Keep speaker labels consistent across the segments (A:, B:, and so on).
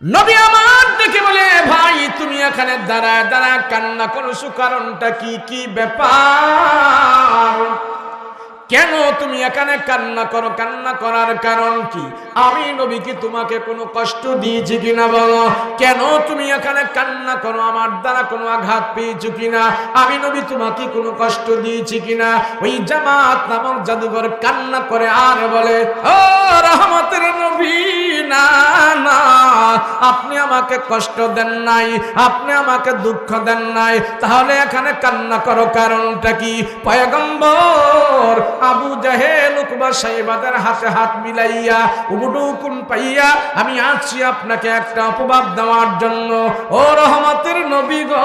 A: নবী আমার দেখে বলে, ভাই তুমি এখানে দাঁড়ায় দাঁড়ায় কান্না করছো, কারণটা কি? কি ব্যাপার? কেন তুমি এখানে কান্না করো? কান্না করার কারণ কি? আমি নবী কি তোমাকে কোনো কষ্ট দিয়েছি কিনা বলো? কেন তুমি এখানে কান্না করো? আমার দ্বারা কোনো আঘাত পেয়েছো কিনা? আমি নবী তোমাকে কোনো কষ্ট দিয়েছি কিনা? ওই জামাত নামক জাদুঘর কান্না করে আর বলে, ও রহমতের নবী, না না, আপনি আমাকে কষ্ট দেন নাই, আপনি আমাকে দুঃখ দেন নাই, তাহলে এখানে কান্না করো কারণটা কি? পয়গম্বর আবু জাহেল উকবা সাইবাদের হাতে হাত মিলাইয়া উবুডুকুন পাইয়া আমি আছি আপনাকে একটা অপবাদ দেওয়ার জন্য। ও রহমতের নবী গো,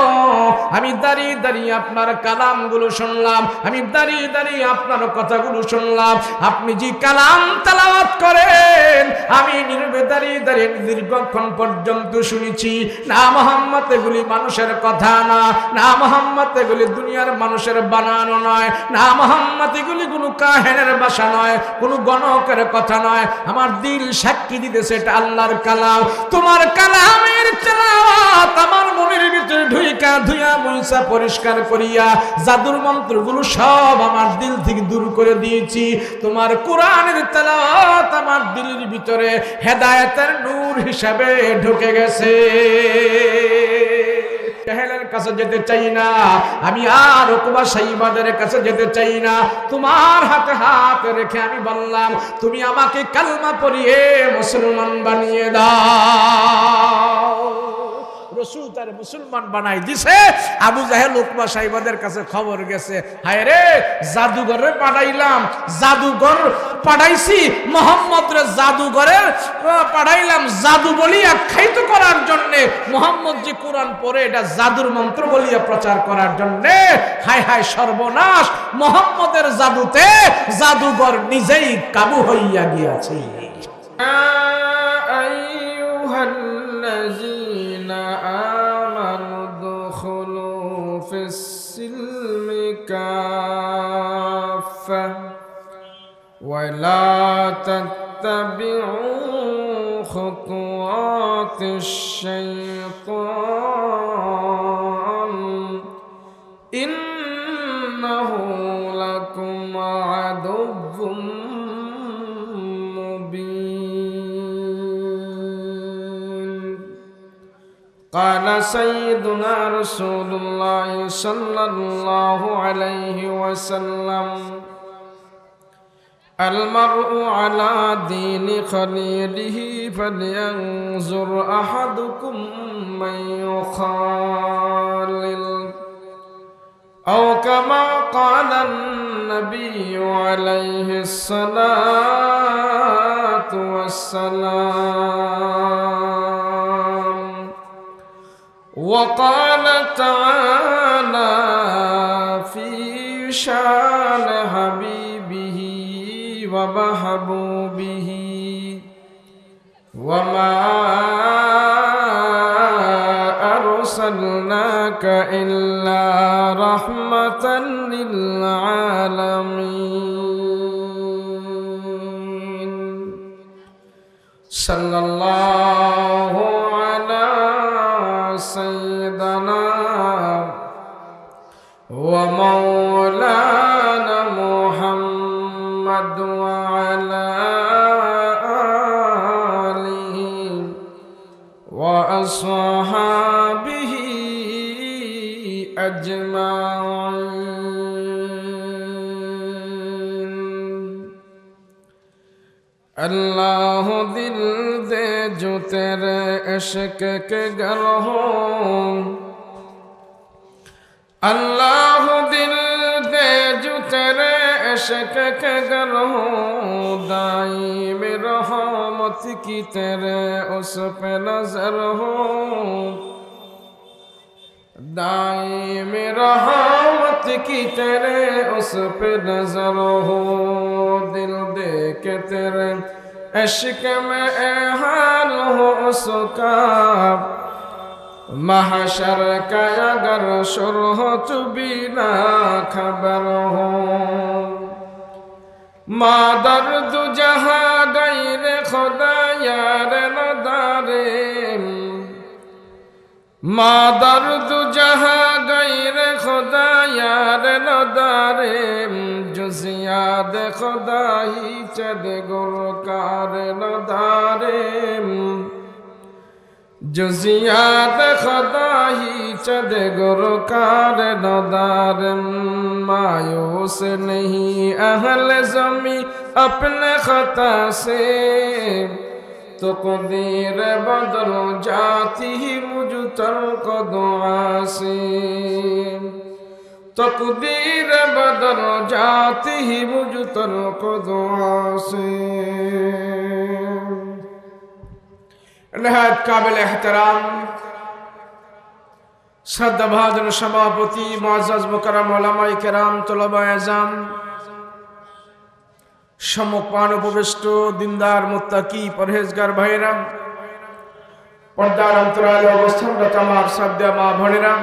A: আমি দাঁড়িয়ে দাঁড়িয়ে আপনার কালামগুলো শুনলাম, আমি দাঁড়িয়ে দাঁড়িয়ে আপনার কথাগুলো শুনলাম। আপনি যে কালাম তেলাওয়াত করেন আমি নীরবে দাঁড়িয়ে দাঁড়িয়ে দীর্ঘক্ষণ পর্যন্ত শুনেছি। না মুহাম্মদ, এগুলি মানুষের কথা না, না মুহাম্মদ এগুলি দুনিয়ার মানুষের বানানো নয়, না মুহাম্মদ এগুলি কোনো কাহেনের ভাষা নয়, কোনো গণকের কথা নয়। আমার দিল সাক্ষী দিতেছে এটা আল্লাহর কালাম। তোমার কালামের তেলাওয়াত আমার মনের ভিতরে ঢুইকা ধুইয়া মুইসা পরিষ্কার করিয়া জাদুর মন্ত্রগুলো সব আমার দিল থেকে দূর করে দিয়েছি। তোমার কোরআনের তেলাওয়াত আমার দিলের ভিতরে হেদায়েতের নূর হিসাবে ঢুকে গেছে। জাহেলের কাছে যেতে চাই না আমি, আর উকবা সাইবাদের কাছে যেতে চাই না। তোমার হাতে হাত রেখে আমি বললাম, তুমি আমাকে কালমা পড়িয়ে মুসলমান বানিয়ে দাও। রাসূল তার মুসলমান বানাই দিছে। আবু জাহেল উকবা সাইবাদের কাছে খবর গেছে, হায় রে, জাদুঘরে পাঠাইলাম, জাদুঘর পাঠাইছি মুহাম্মদ রে, জাদুঘরে পাঠাইলাম জাদু বলিয়া আখ্যায়িত করার জন্য। মুহাম্মদ যে কোরআন পড়ে এটা জাদুর মন্ত্র বলিয়া প্রচার করার জন্য। হায় হায় সর্বনাশ, মুহাম্মদের জাদুতে জাদুঘর নিজেই কাবু হইয়া গিয়াছে।
B: আইয়ুহাল্লাযীনা আমানু দুখুলু ফিস-সিলমি কাফা ওয়া লা তাত্তাবিউ খুতুওয়াতিশ-শাইতান ইন্নাহু লাকুম আদুউম قال سيدنا رسول الله صلى الله عليه وسلم المرء على دين خليله فلينظر أحدكم من يخالل أو كما قال النبي عليه الصلاة والسلام. وقال تعالى في شان حبيبه ومحبوبه وما أرسلناك إلا رحمة للعالمين. صلى الله على سيدنا ومولانا محمد وعلى آله وأصحابه أجمعين. अल्लाह दिल दे जो तेरे इश्क के गर हो, अल्लाह दिल दे जो तेरे इश्क के गर हो, दाईम रहमत की तेरे उस पे नजर हो, दाईम रहमत की तेरे उस पे नजर हो, दिल दे के तेरे इश्क में हाल हो उसका, महशर का अगर शुर हो तो बिना खबर हो, मा दर्द जहाँ गैर खुदा या यार न दारे माँ दर्द जहाँ गैर खुदा यार न दारे जुस याद खुदा ही चद गुरकार न दारे जुस याद खुदा ही चद गुरकार न दार मायूस नहीं अहल ज़मी अपने खता से तक़दीर बदल जाती ही मुझ तर्क दुआ से तक़दीर बदल जाती ही मुझ तर्क दुआ से।
A: नहायत काबिल एहतराम श्रद्धाभाजन सभापति मुअज़्ज़ज़ मुकर्रम उलमाए किराम तुलबाए आज़म सम्मुखपान उपविष्ट दिनदार मुत्ताकी परहेजगार भाईरा पर्दार अंतराले अवस्थानरत आमार श्रद्धेय मा বোনেরা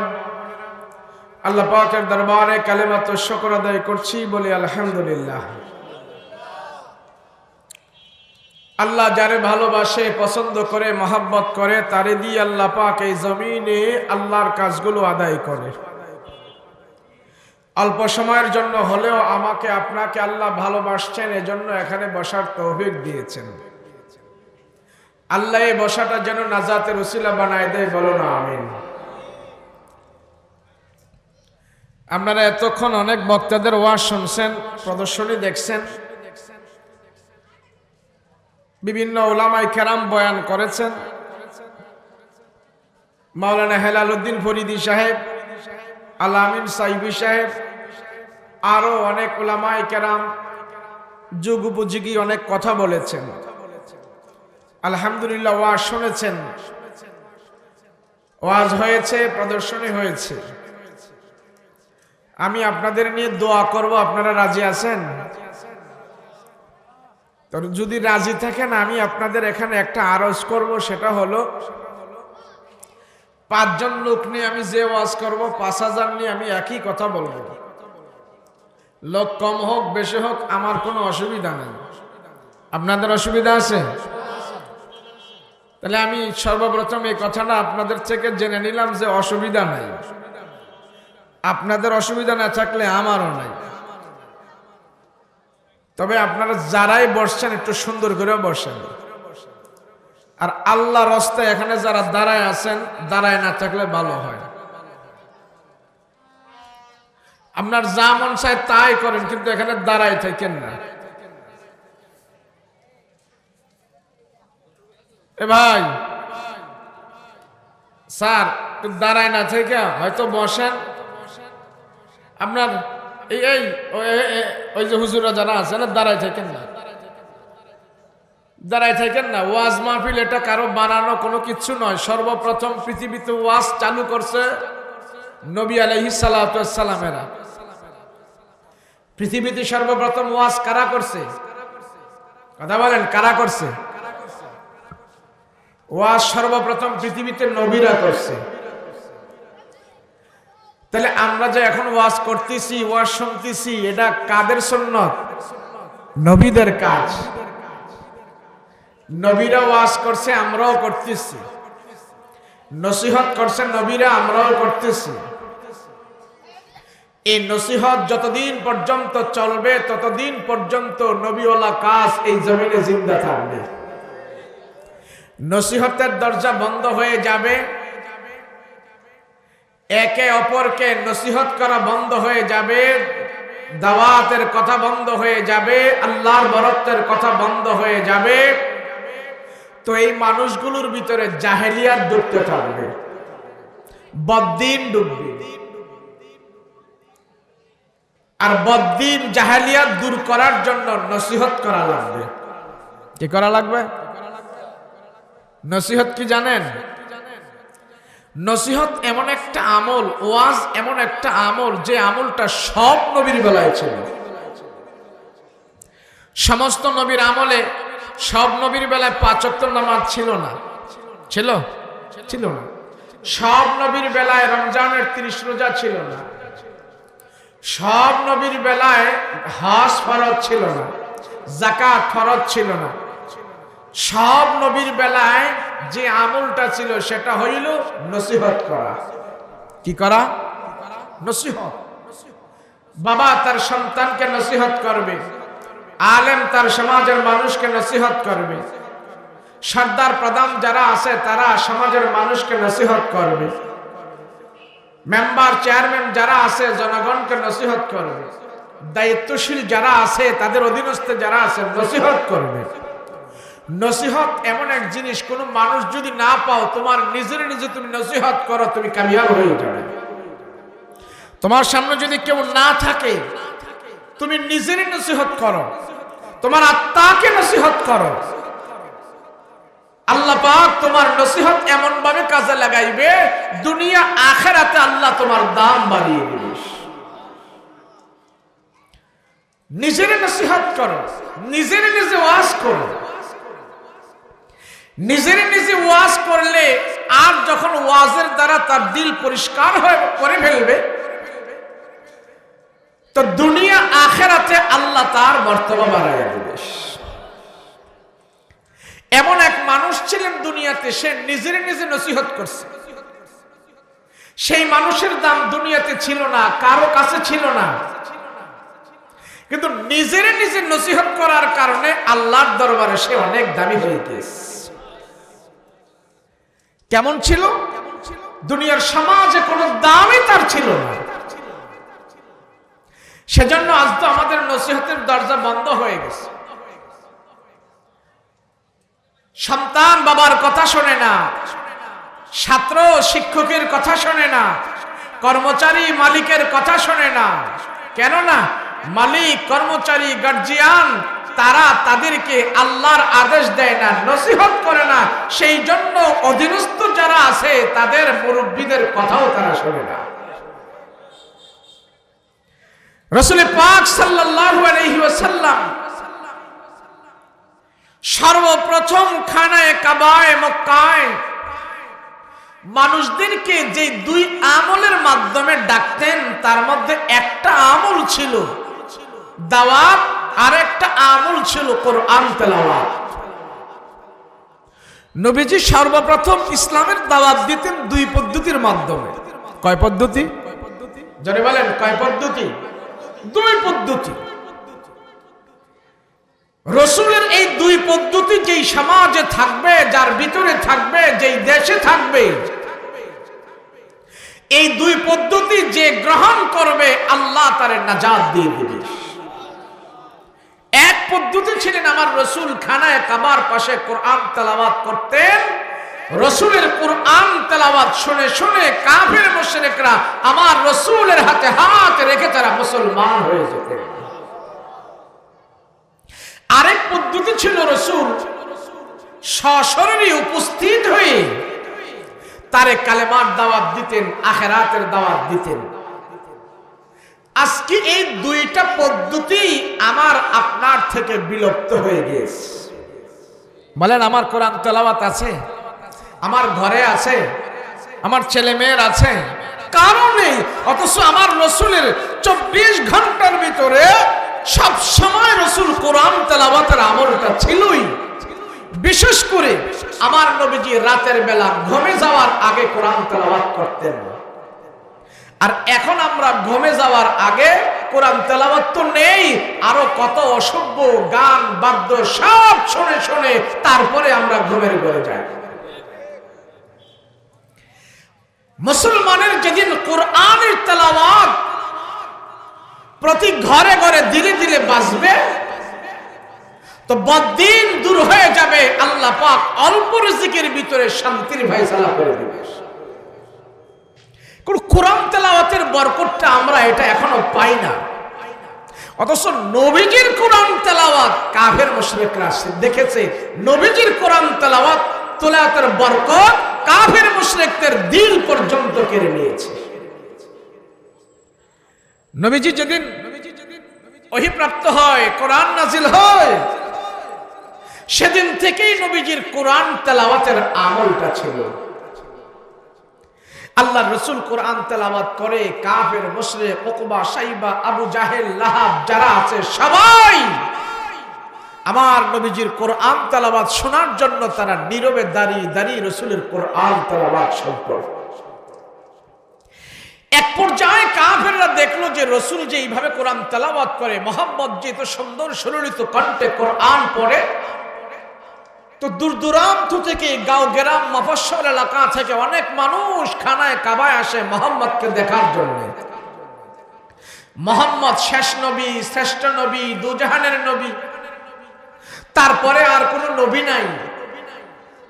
A: আল্লাহ পাকের দরবারে কালিমাত শুকর আদায় করছি বলি আলহামদুলিল্লাহ। আল্লাহ যারে ভালোবাসে পছন্দ করে মহব্বত করে তারে দিয়ে আল্লাহ পাক এই জমিনে আল্লাহর কাজগুলো আদায় করে। অল্প সময়ের জন্য হলেও আমাকে আপনাকে আল্লাহ ভালোবাসছেন, এজন্য এখানে বসার তৌফিক দিয়েছেন। আল্লাহ এই বসাটা যেন নাজাতের উসিলা বানায় দেয়, বলো না আমিন। আপনারা এতক্ষণ অনেক বক্তাদের ওয়াজ শুনছেন, প্রদর্শনী দেখছেন, বিভিন্ন উলামায়ে কেরাম বয়ান করেছেন। মাওলানা হেলাল উদ্দিন ফরিদি সাহেব, আল-আমিন সাইফি সাহেব, আরো অনেক উলামায়ে কেরাম যুগ উপযোগী অনেক কথা বলেছেন। আলহামদুলিল্লাহ ওয়াজ শুনেছেন, ওয়াজ হয়েছে, প্রদর্শনী হয়েছে। আমি আপনাদের নিয়ে দোয়া করব, আপনারা রাজি আছেন? তো যদি রাজি থাকেন আমি আপনাদের এখানে একটা আরজ করব, সেটা হলো 5 জন লোক নিয়ে আমি যে ওয়াজ করব 5000 নিয়ে আমি একই কথা বলবো। লোক কম হোক বেশি হোক আমার কোনো অসুবিধা নেই। আপনাদের অসুবিধা আছে? তাহলে আমি সর্বপ্রথম এই কথাটা আপনাদের থেকে জেনে নিলাম যে অসুবিধা নাই। আপনাদের অসুবিধা না থাকলে আমারও নাই। তবে আপনারা যারাই বসছেন একটু সুন্দর করে বসেন। আর আল্লাহর রাস্তায় এখানে যারা দাঁড়ায় আছেন, দাঁড়ায় না থাকলে ভালো হয়। আপনার যা মন চায় তাই করেন, কিন্তু এখানে দাঁড়ায় থাকেন না। এ ভাই স্যার একটু দাঁড়ায় না থেকে হয়তো বসেন। আপনার ওই যে হুজুরা যারা আছে না, দাঁড়ায় থাকেন না, দাঁড়ায় থাকেন না। ওয়াজ মাহফিল এটা কারো বানানো কোনো কিছু নয়। সর্বপ্রথম পৃথিবীতে ওয়াজ চালু করছে নবী আলাইহিস সালাতু ওয়াস সালামেরা। পৃথিবীতে সর্বপ্রথম ওয়াজ কারা করছে? কথা বলেন, কারা করছে ওয়াজ? সর্বপ্রথম পৃথিবীতে নবীরা করছে। তাহলে আমরা যে এখন ওয়াজ করতেছি, ওয়াজ শুনতেছি, এটা কাদের সুন্নাত? নবীদের কাজ। নবীরা ওয়াজ করছে, আমরাও করতেছি। নসিহত করছে নবীরা, আমরাও করতেছি। এই নসিহত যতদিন পর্যন্ত চলবে ততদিন পর্যন্ত নবীওয়ালা কাজ এই জমিনে জিন্দা থাকবে। নসিহতের দরজা বন্ধ হয়ে যাবে, একে অপরকে নসিহত করা বন্ধ হয়ে যাবে, দাওয়াতের কথা বন্ধ হয়ে যাবে, আল্লাহর বরত্বের কথা বন্ধ হয়ে যাবে। তো এই মানুষগুলোর ভিতরে জাহেলিয়াত ডুবতে থাকবে, বদ্দিন ডুববে। আর বদ্দিন জাহেলিয়াত দূর করার জন্য নসিহত করা লাগবে। কি করা লাগবে? নসিহত কি জানেন? নসিহত এমন একটা আমল, ওয়াজ এমন একটা আমল, যে আমলটা সব নবীর বেলায় ছিল। সমস্ত নবীর আমলে সব নবীর বেলায় 5 ওয়াক্ত নামাজ ছিল না। ছিল? ছিল না। সব নবীর বেলায় রমজানের 30 রোজা ছিল না। সব নবীর বেলায় হজ ফরজ ছিল না, যাকাত ফরজ ছিল না। সব নবীর বেলায় যে আমলটা ছিল সেটা হইল নসিহত করা। কি করা? নসিহত। বাবা তার সন্তানকে নসিহত করবে, আলেম তার সমাজের মানুষকে নসিহত করবে, সর্দার প্রধান যারা আছে তারা সমাজের মানুষকে নসিহত করবে, মেম্বার চেয়ারম্যান যারা আছে জনগণকে নসিহত করবে, দায়িত্বশীল যারা আছে তাদের অধীনস্থে যারা আছে নসিহত করবে। নসিহত এমন এক জিনিস, কোন মানুষ যদি না পাও, তোমার নিজের নিজে তুমি নসিহত করো, তুমি কামিয়াব হয়ে যাবে। তোমার সামনে যদি কেউ না থাকে, তুমি নিজেরই নসিহত করো, তোমার আত্মাকে নসিহত করো। আল্লাহ পাক তোমার নসিহত এমন ভাবে কাজে লাগাইবে, দুনিয়া আখিরাতে আল্লাহ তোমার দাম বাড়িয়ে দিবে। নিজের নসিহত করো, নিজের নিজে ওয়াজ করো। নিজের নিজে ওয়াজ করলে আর যখন ওয়াজের দ্বারা তার দিল পরিষ্কার হয়ে করে ফেলবে, তো দুনিয়া আখিরাতে আল্লাহ তার মর্তবা বাড়াইয়া দিবে। এমন এক মানুষ ছিলেন দুনিয়াতে, সে নিজের নিজে নসিহত করছে। সেই মানুষের দাম দুনিয়াতে ছিল না, কারো কাছে ছিল না, কিন্তু নিজের নিজে নসিহত করার কারণে আল্লাহর দরবারে সে অনেক দামি হয়ে গেছে। কেমন ছিল? দুনিয়ার সমাজে কোনো দামই তার ছিল না। সেজন্য আজ তো আমাদের নসিহতের দরজা বন্ধ হয়ে গেছে। সন্তান বাবার কথা শোনে না, ছাত্র শিক্ষকের কথা শোনে না, কর্মচারী মালিকের কথা শোনে না। কেন না? মালিক, কর্মচারী, গার্জিয়ান তারা তাদেরকে আল্লাহর আদেশ দেয় না, নসিহত করে না। সেই জন্য অধীনস্থ যারা আছে তাদের মুরব্বীদের কথাও তারা শোনে না। রাসূল পাক সাল্লাল্লাহু আলাইহি ওয়াসাল্লাম সর্বপ্রথম খানায়ে কাবায়ে মক্কায় মানুষদেরকে যে দুই আমলের মাধ্যমে ডাকতেন, তার মধ্যে একটা আমল ছিল দাওয়াত, আর একটা আমল ছিল কোরআন তেলাওয়াত। নবীজি সর্বপ্রথম ইসলামের দাওয়াত দিতেন দুই পদ্ধতির মাধ্যমে। কয় পদ্ধতি? যারা বলেন কয় পদ্ধতি? দুই পদ্ধতি। রাসূলের এই দুই পদ্ধতি যেই সমাজে থাকবে, যার ভিতরে থাকবে, যেই দেশে থাকবে, এই দুই পদ্ধতি যে গ্রহণ করবে আল্লাহ তার নাজাত দিয়ে দিবে। এক পদ্ধতি ছিলেন আমার রাসূল খানায়ে কাবার পাশে কোরআন তেলাওয়াত করতেন। রাসূলের কোরআন তেলাওয়াত শুনে শুনে কাফের মুশরিকরা আমার রাসূলের হাতে হাত রেখে তারা মুসলমান হয়ে যেতেন। আরেক পদ্ধতি ছিল রাসূল সশরীরে উপস্থিত হয়ে তারে কালেমার দাওয়াত দিতেন, আখিরাতের দাওয়াত দিতেন। আজকে এই দুইটা পদ্ধতি আমার আপনার থেকে বিলুপ্ত হয়ে গেছে। বলেন আমার কোরআন তেলাওয়াত আছে, আমার ঘরে আছে, আমার ছেলে মেয়ের আছে, কারো নেই। অথচ আমার রাসূলের 24 ঘন্টার ভিতরে সব সময় রাসূল কোরআন তেলাওয়াতের আমলটা ছিলই। বিশেষ করে আমার নবীজি রাতের বেলা ঘুমে যাওয়ার আগে কোরআন তেলাওয়াত করতেন। আর এখন আমরা ঘুমে যাওয়ার আগে কোরআন তেলাওয়াত তো নেই, আরো কত অসভ্য গান বাদ্য সব শুনে শুনে তারপরে আমরা ঘুমের ঘরে যাই। মুসলমানের যেদিন কোরআনের তেলাওয়াত প্রতি ঘরে ঘরে দিলে দিলে বাজবে, তো বদ্দিন দূর হয়ে যাবে। আল্লাহ পাক অল্প রিজিকের ভিতরে শান্তির ফায়সালা করে দিবে। কোরআন তেলাওয়াতের বরকতটা আমরা এটা এখনো পাই না। অথচ নবীজির কোরআন তেলাওয়াত কাফের মুশরিকরা দেখেছে। নবীজির কোরআন তেলাওয়াতের বরকত কাফের মুশরিকদের দিল পর্যন্ত কেড়ে নিয়েছে। নবীজি যেদিন ওহী প্রাপ্ত হয়, কোরআন নাজিল হয়, সেদিন থেকেই নবীজির কোরআন তেলাওয়াতের আমলটা ছিল। আল্লাহ রাসূল কোরআন তেলাওয়াত করে কাফের মুশরিক উকবা, শাইবা, আবু জাহেল, লাহাব যারা আছে সবাই আমার নবীজির কোরআন তেলাওয়াত শোনার জন্য তারা নীরবে দাঁড়িয়ে দাঁড়িয়ে রাসূলের কোরআন তেলাওয়াত শুনতো। এক পর্যায়ে কাফেররা দেখলো যে রাসূল যে এইভাবে কোরআন তেলাওয়াত করে, মুহাম্মদ যে এত সুন্দর সুললিত কণ্ঠে কোরআন পড়ে, তো দূর দূরান্ত থেকে গাঁও গ্রাম মফস্বল এলাকা থেকে অনেক মানুষ খানায় কাবায় আসে মুহাম্মদকে দেখার জন্য। মুহাম্মদ শেষ নবী, শ্রেষ্ঠ নবী, দুজাহানের নবী, তারপরে আর কোনো নবী নাই।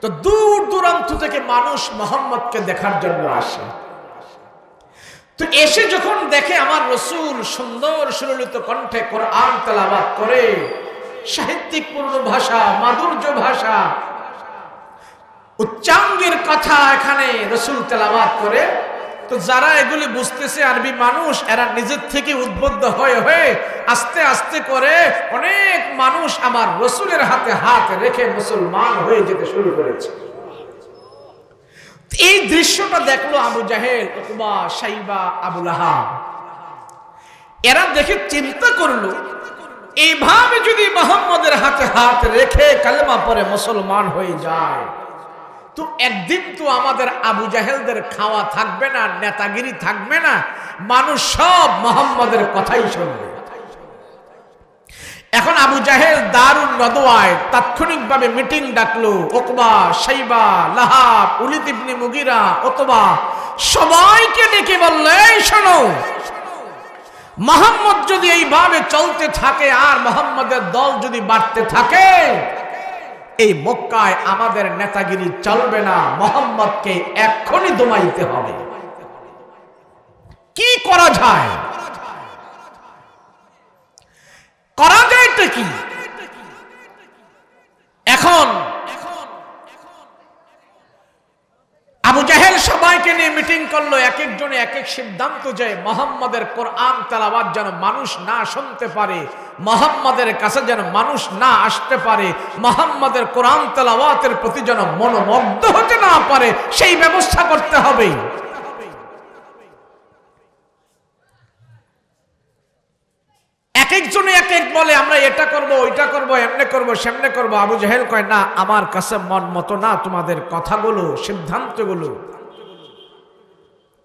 A: তো দূর দূরান্ত থেকে মানুষ মুহাম্মদকে দেখার জন্য আসে। তো এসে যখন দেখে আমার রাসূল সুন্দর সুললিত কণ্ঠে কোরআন তেলাওয়াত করে, সাহিত্যিকপূর্ণ ভাষা, মাধুর্য ভাষা, উচ্চাঙ্গের কথা এখানে রাসূল তেলাওয়াত করে, তো যারা এগুলি বুঝতেছে আরবি মানুষ, এরা নিজের থেকে উদ্বুদ্ধ হয়ে হয়ে আস্তে আস্তে করে অনেক মানুষ আমার রাসূলের হাতে হাত রেখে মুসলমান হয়ে যেতে শুরু করেছে। এই দৃশ্যটা দেখলো আবু জাহেল, উতবা, শাইবা, আবু লাহাব। এরা দেখে চিন্তা করলো, এইভাবে যদি মুহাম্মদের হাতে হাত রেখে কালেমা পড়ে মুসলমান হয়ে যায়, তো একদিন তো আমাদের আবু জাহেলদের খাওয়া থাকবে না, নেতাগিরি থাকবে না, মানুষ সব মুহাম্মদের কথাই শুনবে। এখন আবু জাহেল দারুন নদওয়ায় তাৎক্ষণিকভাবে মিটিং ডাকলো। উতবা, শাইবা, লাহাব, উলিদ ইবনে মুগিরা, উতবা সবাইকে ডেকে বলল, এই শোনো, মুহাম্মদ যদি এইভাবে চলতে থাকে আর মুহাম্মদের দল যদি বাড়তে থাকে, এই মক্কায় আমাদের নেতাগিরি চলবে না, মুহাম্মদকে এক্ষুনি দমাইতে হবে। কি করা যায়? করা যায়টা কি? এখন আবু জাহেল সবাইকে নিয়ে মিটিং করলো, এক একজনে এক এক সিদ্ধান্ত, যে মুহাম্মদের কোরআন তেলাওয়াত যেন মানুষ না শুনতে পারে, মুহাম্মদের কাছে যেন মানুষ না আসতে পারে, মুহাম্মদের কোরআন তেলাওয়াতের প্রতি যেন মনোমুগ্ধ হতে না পারে, সেই ব্যবস্থা করতে হবে। এক একজনে এক এক বলে, আমরা এটা করব, ওইটা করব, এমনে করব, সেমনে করব। আবু জাহেল কয়, না, আমার কাছে মন মতো না তোমাদের কথাগুলো, সিদ্ধান্তগুলো।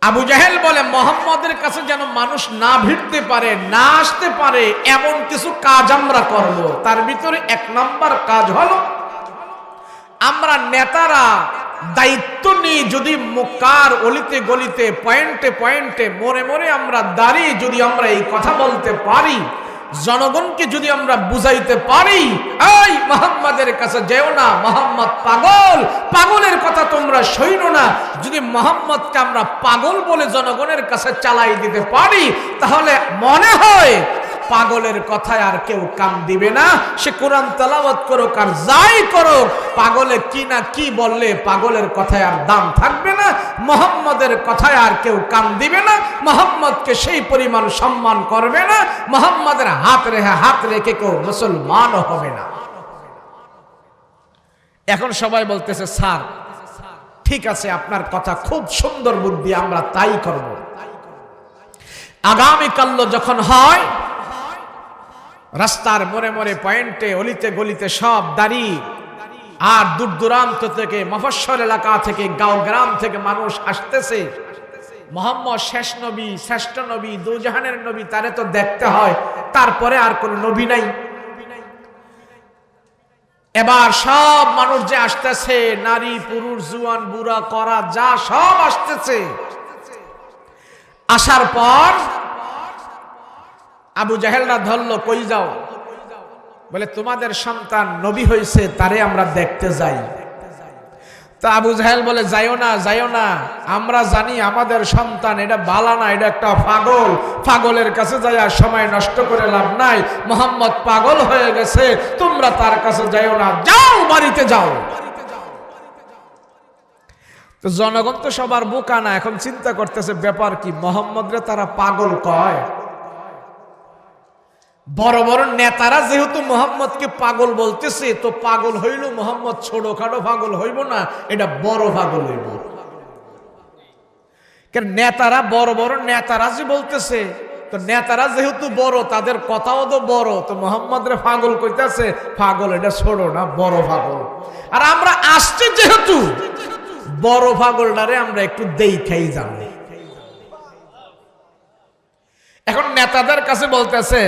A: আবু জাহেল বলে, মুহাম্মদের কাছে যেন মানুষ না ভিড়তে পারে, না আসতে পারে, এমন কিছু কাজ আমরা করব। তার ভিতরে এক নাম্বার কাজ হলো, আমরা নেতারা দায়িত্ব নিয়ে যদি মক্কার অলিতে গলিতে, পয়েন্টে পয়েন্টে, মোড়ে মোড়ে আমরা দাঁড়িয়ে যদি আমরা এই কথা বলতে পারি, জনগণকে যদি আমরা বুঝাইতে পারি, এই মুহাম্মাদের কাছে যেও না, মুহাম্মদ পাগল, পাগলের কথা তোমরা শোনো না, যদি মুহাম্মদকে আমরা পাগল বলে জনগণের কাছে চালাই দিতে পারি, তাহলে মনে হয় পাগলের কথায় আর কেউ কান দিবে না। সে কোরআন তেলাওয়াত করুক আর যাই করুক, পাগলে কি না কি বললে পাগলের কথায় আর দাম থাকবে না, মুহাম্মদের কথায় আর কেউ কান দিবে না, মুহাম্মদকে সেই পরিমাণ সম্মান করবে না, মুহাম্মদের হাত রেখে কেউ মুসলমানও হবে না। এখন সবাই বলতেছে, স্যার ঠিক আছে, আপনার কথা খুব সুন্দর বুদ্ধি, আমরা তাই করব। আগামীকাল যখন হয়, রাস্তার মোড়ে মোড়ে, পয়েন্টে, অলিতে গলিতে সব দাঁড়িয়ে, আর দূর দূরান্ত থেকে, মফস্বল এলাকা থেকে, গাঁও গ্রাম থেকে মানুষ আসতেছে। মুহাম্মদ শেষ নবী, শ্রেষ্ঠ নবী, দুজাহানের নবী, তারে তো দেখতে হয়, তারপরে আর কোন নবী নাই। এবার সব মানুষ যে আসতেছে, নারী পুরুষ, জুয়ান বুড়া করা যা সব আসতেছে। আসার পর আবু জাহেলরা ধরলো, কই যাও? বলে, তোমাদের সন্তান নবী হয়েছে, তারে আমরা দেখতে যাই। তা আবু জাহেল বলে, যাইও না, যাইও না, আমরা জানি আমাদের সন্তান এটা বালা না, এটা একটা পাগল, পাগলের কাছে যাইয়া সময় নষ্ট করে লাভ নাই, মুহাম্মদ পাগল হয়ে গেছে, তোমরা তার কাছে যাইও না, যাও, বাড়িতে যাও। তো জনগণ তো সবার বোকা না, এখন চিন্তা করতেছে ব্যাপার কি, মুহাম্মদরে তারা পাগল কয়। বড় বড় নেতারা যেহেতু মুহাম্মদকে পাগল বলতেছে, তো পাগল হইল মুহাম্মদ ছোটখাটো পাগল হইব না, এটা বড় পাগল হইব। নেতারা, বড় বড় নেতারা যে বলতেছে, তো নেতারা যেহেতু বড়, তাদের কথাও তো বড়, তো মোহাম্মদ রে পাগল কইতাছে, পাগল এটা ছোট না, বড় পাগল। আর আমরা আসছি যেহেতু, বড় পাগলটারে আমরা একটু দেখাই জানি। এখন নেতাদের কাছে বলতেছে,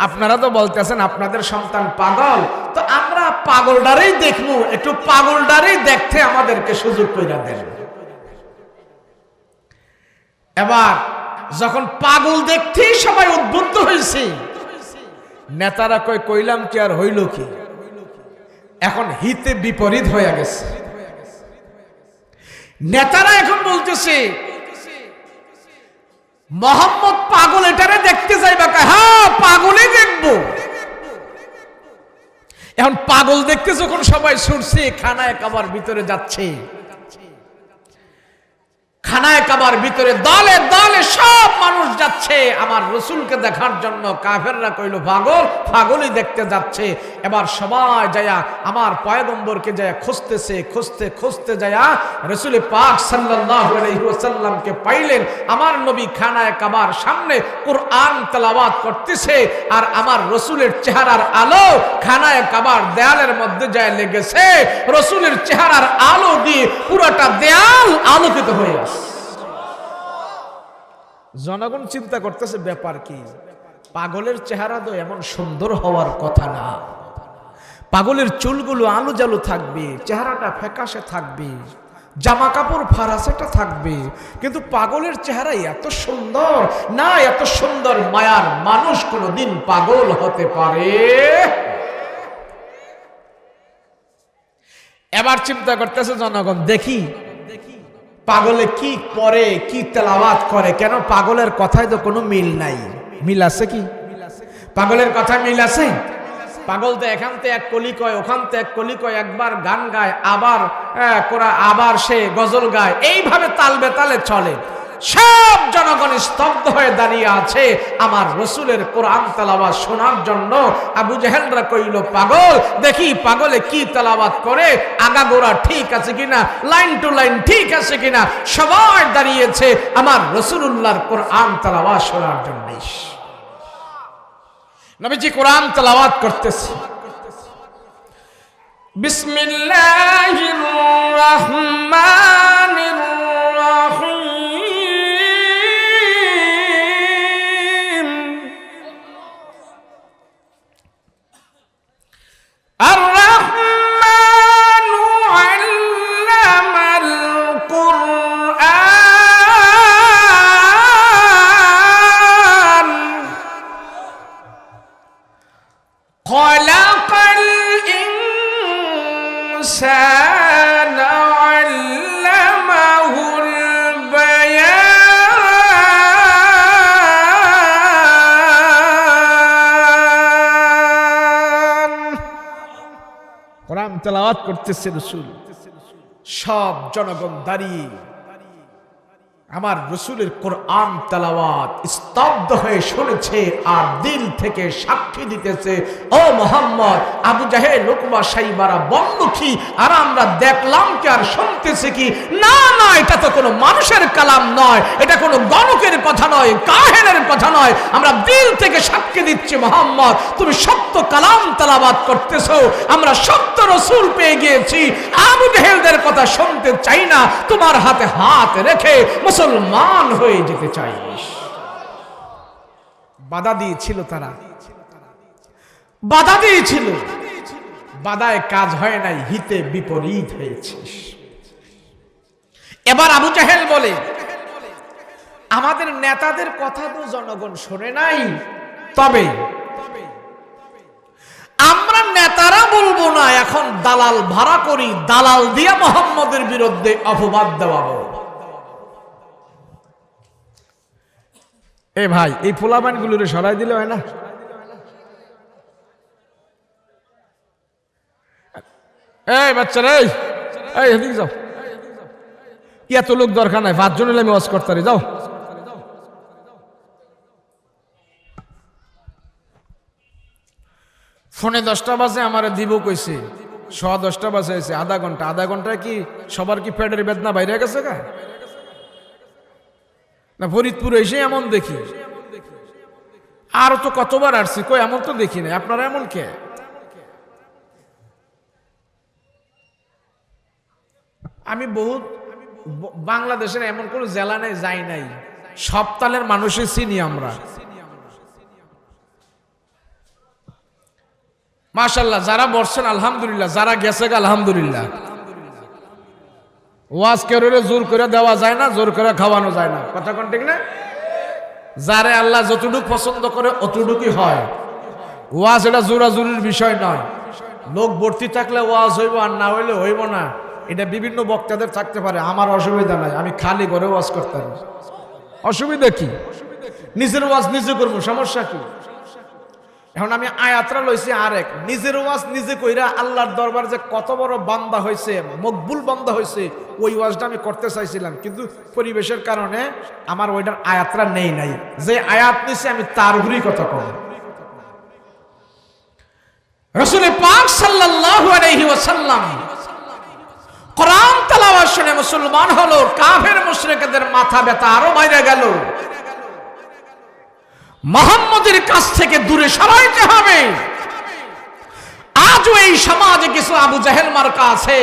A: আপনারা তো বলতেছেন আপনাদের সন্তান পাগল, তো আমরা পাগলটারেই দেখবো, একটু পাগলটারেই দেখতে আমাদেরকে সুযোগ করে দেন। এবার যখন পাগল দেখতেই সবাই উদ্বুদ্ধ হয়েছে, নেতারা কইলাম কি আর হইল কি, এখন হিতে বিপরীত হয়ে গেছে। নেতারা এখন বলতেছে মোহাম্মদ পাগল, এটারে দেখতে যাইবা? হ্যাঁ, পাগলই দেখবো। এখন পাগল দেখতে যখন সবাই ছুটছে, খানায় কাবার ভিতরে যাচ্ছে, খানায় কাবার ভিতরে দলে দলে সব মানুষ যাচ্ছে আমার রসুলকে দেখার জন্য। কাফেররা কইল পাগল, পাগলই দেখতে যাচ্ছে। এবার সবাই যায়া আমার পয়গম্বরকে যায়া খুঁজতেছে, খুঁজতে খুঁজতে যায়া রসুল পাক সাল্লাল্লাহু আলাইহি ওয়াসাল্লামকে পাইলেন। আমার নবী খানায় কাবার সামনে কুরআন তেলাওয়াত করতেছে, আর আমার রসুলের চেহারার আলো খানায় কাবার দেয়ালের মধ্যে যায় লেগেছে। রসুলের চেহারার আলো দিয়ে পুরোটা দেয়াল আলোকিত হয়ে আসে। জনগণ চিন্তা করতেছে ব্যাপার কি, পাগলের চেহারা তো এমন সুন্দর হওয়ার কথা না। পাগলের চুলগুলো আলু জালু থাকবে, চেহারাটা ফ্যাকাশে থাকবে, জামা কাপড় ফারাসেটা থাকবে, কিন্তু পাগলের চেহারা এত সুন্দর না, এত সুন্দর মায়ার মানুষ কোনোদিন পাগল হতে পারে? এবার চিন্তা করতেছে জনগণ, দেখি পাগলে কি পড়ে, কি তেলাওয়াত করে, কেন পাগলের কথায় তো কোনো মিল নাই। মিল আছে কি? পাগলের কথা মিল আছে? পাগল তো এখান থেকে এক কলি কয়, ওখান থেকে এক কলি কয়, একবার গান গায়, আবার সে গজল গায়, এইভাবে তাল বেতালে চলে। সব জনগণ স্তব্ধ হয়ে দাঁড়িয়ে আছে আমার রসুলের কোরআন তেলাওয়াত শোনার জন্য। আবু জেহেলরা কইল পাগল, দেখি পাগলে কি তেলাওয়াত করে, আগাগোড়া ঠিক আছে কিনা, লাইন টু লাইন ঠিক আছে কিনা। সবাই দাঁড়িয়েছে আমার রসুলুল্লাহর কোরআন তেলাওয়াত শোনার জন্য। নবীজি কোরআন তেলাওয়াত করতেছে, বিসমিল্লাহির রাহমানির রাহিম, আর-রাহমানু আল্লামাল কুরআন, খালাকাল ইনসানা আল্লামাহুল বায়ান। কোরআন তেলাওয়াত করতেছে রাসূল, সব জনগণ দাঁড়িয়ে আমার রসুলের কোরআন তেলাওয়াত স্তব্ধ হয়ে শুনেছে আর দিল থেকে সাক্ষী দিতেছে, ও মোহাম্মদ, আবু জাহেল, উকবা, সাইবারা বন্দুকি, আর আমরা দেখলাম কি আর শুনতেছি কি? না না, এটা তো কোনো মানুষের কালাম নয়, এটা কোনো গণকের কথা নয়, কাহেনের কথা নয়। আমরা দিল থেকে সাক্ষী দিচ্ছি মোহাম্মদ, তুমি সত্য কালাম তেলাওয়াত করতেছো, আমরা সত্য রসুল পেয়ে গিয়েছি। আবু জাহেলদের কথা শুনতে চাই না, তোমার হাতে হাত রেখে মুসলমান হয়ে যেতে চাই। বাধা দিয়েছিল তারা, বাধা দিয়েছিল, বাধায় কাজ হয় নাই, হিতে বিপরীত হয়েছে। এবার আবু জাহেল বলে, আমাদের নেতাদের কথা তো জনগণ শোনে নাই, তবে আমরা নেতারা বলবো না, এখন দালাল ভাড়া করি, দালাল দিয়ে মোহাম্মদের বিরুদ্ধে অপবাদ দেওয়াবো। এ ভাই, এই পোলাপান গুলোরে সরাই দিলে হয় না? এই বাচ্চারা, এই এদিকে যাও, এত লোক দরকার নাই, 5 জন হলে আমি ওয়াজ করতে পারি, যাও। ফোনে 10টা বাজে আমার দিব কইছে, 10:15 বাজে হয়েছে, আধা ঘন্টা। আধা ঘন্টায় কি সবার কি পেটের বেদনা বাইরে গেছে গা? না ফরিদপুর এসে এমন দেখি আরো তো কতবার আসছি, কই এমন তো দেখি নাই। আপনারা এমন কে? আমি বহুত বাংলাদেশের এমন কোন জেলা নাই যাই নাই, সব তালের মানুষই চিনি আমরা। মাশাআল্লাহ, যারা বসছেন আলহামদুলিল্লাহ, যারা গেছে আলহামদুলিল্লাহ। ওয়াজ করে জোর করে দেওয়া যায় না, জোর করে খাওয়ানো যায় না, কথা কোন ঠিক না? যারে আল্লাহ যতটুকু পছন্দ করে অতটুকুই হয়। ওয়াজ এটা জোরাজুরির বিষয় নয়। লোক ভর্তি থাকলে ওয়াজ হইব, আর না হইলে হইব না। এটা বিভিন্ন বক্তাদের থাকতে পারে, আমার অসুবিধা নাই, আমি খালি করে ওয়াজ করতে পারি। অসুবিধা কি? নিজের ওয়াজ নিজে করবো, সমস্যা কি? এখন আমি আয়াতরা লইছি আরেক, নিজের ওয়াজ নিজে কইরা আল্লাহর দরবার যে কত বড় বান্দা হয়েছে, মকবুল বান্দা হয়েছে, ওই ওয়াজটা আমি করতে চাইছিলাম, কিন্তু পরিবেশের কারণে আমার ওইটার আয়াতরা নেই নাই। যে আয়াত নিছে আমি তার উপরই কথা কব। রাসূল পাক সাল্লাল্লাহু আলাইহি ওয়াসাল্লাম কোরআন তেলাওয়াত শুনে মুসলমান হলো, কাফের মুশরিকদের মাথা ব্যথা আরো বাইরে গেল। মুহাম্মদের কাছ থেকে দূরে সরাইতে হবে। আজও এই সমাজে কিছু আবু জাহেল মার্কা আছে,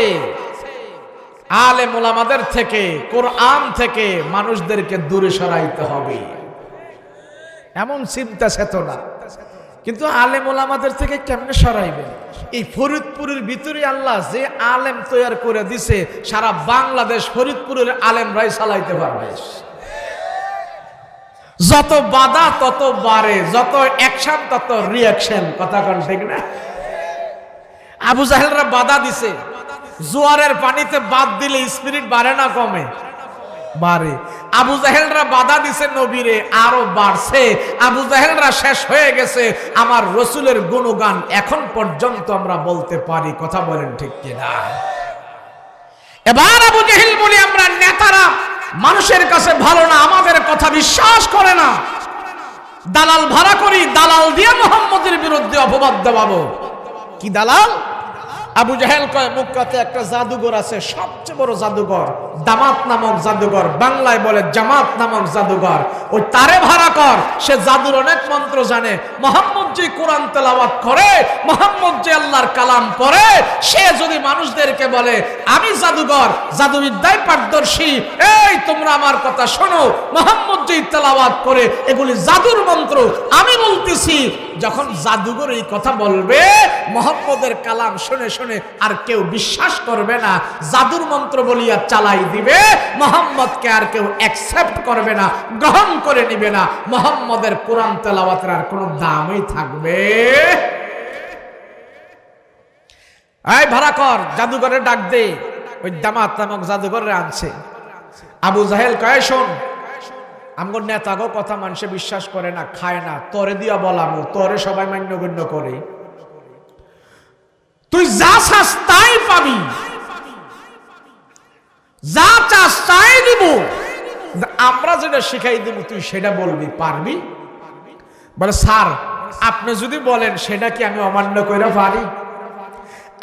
A: আলেম ওলামাদের থেকে, কোরআন থেকে মানুষদেরকে দূরে সরাইতে হবে, এমন চিন্তা চেতনা। কিন্তু আলেম ওলামাদের থেকে কেমনে সরাইবে? এই ফরিদপুরের ভিতরে আল্লাহ যে আলেম তৈরি করে দিছে, সারা বাংলাদেশ ফরিদপুরের আলেমরাই চালাইতে পারবে। যত বাধা তত বাড়ে, যত অ্যাকশন তত রিঅ্যাকশন, কথা কোন ঠিক না? আবু জাহেলরা বাধা দিছে, জোয়ারের পানিতে বাদ দিলে স্পিরিট বাড়ে না কমে? বাড়ে। আবু জাহেলরা বাধা দিছে নবীরে, আরো বাড়ছে। আবু জাহেলরা শেষ হয়ে গেছে, আমার রসুলের গুণগান এখন পর্যন্ত আমরা বলতে পারি, কথা বলেন ঠিক কিনা? এবার আবু জাহেল বলি আমরা নেতারা মানুষের কাছে ভালো না, আমাদের কথা বিশ্বাস করে না, দালাল ভাড়া করি, দালাল দিয়ে মুহাম্মদের বিরুদ্ধে অপবাদ দেওয়াবো। কি দালাল? আবু জাহেল কয় মক্কাতে একটা জাদুঘর আছে, সবচেয়ে বড় জাদুঘর, দামাত নামক জাদুঘর, বাংলায় বলে জামাত নামক জাদুঘর, ওই তারে ভাড়া কর। সে জাদুর অনেক মন্ত্র জানে। মুহাম্মদ যে কোরআন তেলাওয়াত করে, মুহাম্মদ যে আল্লাহর কালাম পড়ে, সে যদি মানুষদেরকে বলে আমি জাদুঘর, জাদুবিদ্যায় পারদর্শী, এই তোমরা আমার কথা শোনো, মুহাম্মদ যে তেলাওয়াত করে এগুলি জাদুর মন্ত্র, আমি বলতেছি। যখন জাদুঘর এই কথা বলবে, মুহাম্মদের কালাম শুনে শুনে আর কেউ বিশ্বাস করবে না, জাদুর মন্ত্র বলিয়া চালাই দিবে, মুহাম্মদকে আর কেউ অ্যাকসেপ্ট করবে না, গ্রহণ করে নিবে না। মুহাম্মদের কোরআন তেলাওয়াতের আর কোনো দামই থাকবে। এই ভাড়া কর, জাদুঘরে ডাক দে। ওই দামাত নামক জাদুঘরে আনছে। আবু জাহেল কয় শোন, আমগো নেতাগো কথা মানুষে বিশ্বাস করে না, খায় না, তরে দিয়া বলামো, তরে সবাই মান্যগণ্য করে, তুই যা চাস তাই পাবি, যা চাস তাই দিব, আমরা যেটা শিখাই দিব তুই সেটা বলবি, পারবি? বলে স্যার আপনি যদি বলেন সেটা কি আমি অমান্য করে পারি?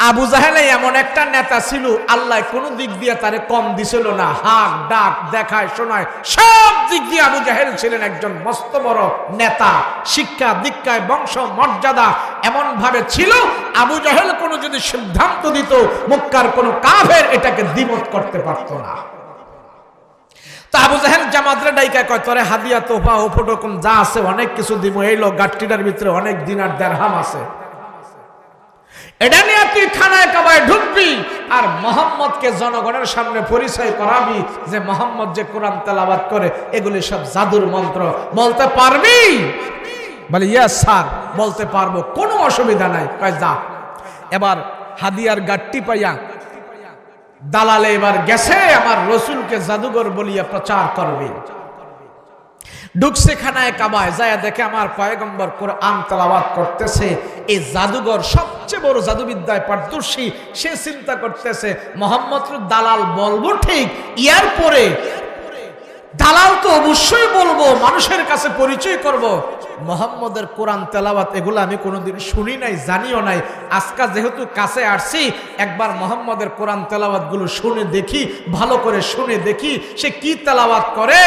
A: আবু জাহেল এমন একটা নেতা ছিল, আল্লাহ কোন দিক দিয়ে তারে কম দিছিল না, হাক ডাক দেখায় শোনায় সব দিক দিয়ে আবু জাহেল ছিলেন একজন মস্ত বড় নেতা। শিক্ষা দীক্ষায় বংশ মর্যাদা এমন ভাবে ছিল, আবু জাহেল কোন যদি সিদ্ধান্ত দিত, মক্কার কোন কাফের এটাকে দ্বিমত করতে পারত না। তা আবু জাহেল জামাতরে ডাইকা কয় তোরে হাদিয়া তোফা উপটকম যা আছে অনেক কিছু দিব, এই লোক গাট্টিটার ভিতরে অনেক দিনার দেড়হাম আছে, এটা নিয়ে তুই খানায় কাবায় ঢুকবি আর মোহাম্মদকে জনগণের সামনে পরিচয় করাবি যে মোহাম্মদ যে কোরআন তেলাওয়াত করে এগুলি সব জাদুর মন্ত্র। বলতে পারবি? বলে ইয়েস স্যার, বলতে পারবো, কোনো অসুবিধা নাই। কয় যা। এবার হাদিয়ার গাট্টি পাইয়া দালালে এবার গেছে আমার রসুলকে জাদুঘর বলিয়া প্রচার করবে। ঢুকছে খানায় কাবায়, যায় দেখে আমার পয়গম্বর কোরআন তেলাওয়াত করতেছে। এই জাদুঘর সবচেয়ে বড় জাদুবিদ্যায় পারদর্শী, সে চিন্তা করতেছে মোহাম্মদ দালাল বলবো ঠিক, ইয়ার পরে দালাল তো অবশ্যই বলবো, মানুষের কাছে পরিচয় করব। মুহাম্মদের কোরআন তেলাওয়াত এগুলো আমি কোনোদিন শুনি নাই, জানিও নাই। আজকে যেহেতু কাছে আসছি, একবার মুহাম্মদের কোরআন তেলাওয়াতগুলো শুনে দেখি, ভালো করে শুনে দেখি সে কি তেলাওয়াত করে।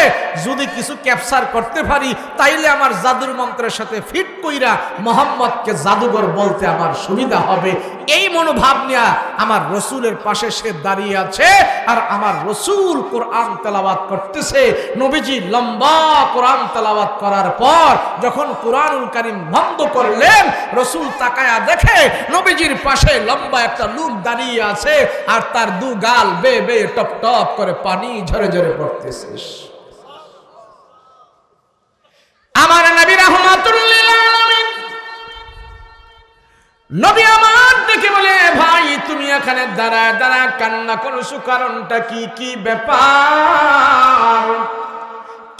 A: যদি কিছু ক্যাপচার করতে পারি তাইলে আমার জাদুর মন্ত্রের সাথে ফিট কইরা মুহাম্মদকে জাদুঘর বলতে আমার সুবিধা হবে। এই মনোভাব নিয়ে আমার রসুলের পাশে সে দাঁড়িয়ে আছে, আর আমার রসুল কোরআন তেলাওয়াত করতেছে। নবীজি লম্বা কোরআন তেলাওয়াত করার পর যখন কোরআনুল কারীম বন্ধ করলেন, রসুল তাকায়া দেখে নবীজির পাশে লম্বা একটা লোক দাঁড়িয়ে আছে, আর তার দু গাল বেয়ে বেয়ে টপ টপ করে পানি ঝরে ঝরে পড়তেছে। আমার নবী রাহমাতুল্লিল আলামিন, নবী আমার দেখে বলে, ভাই তুমি এখানে দাঁড়ায় দাঁড়ায় কান্না করছো, কারণটা কি? কি ব্যাপার?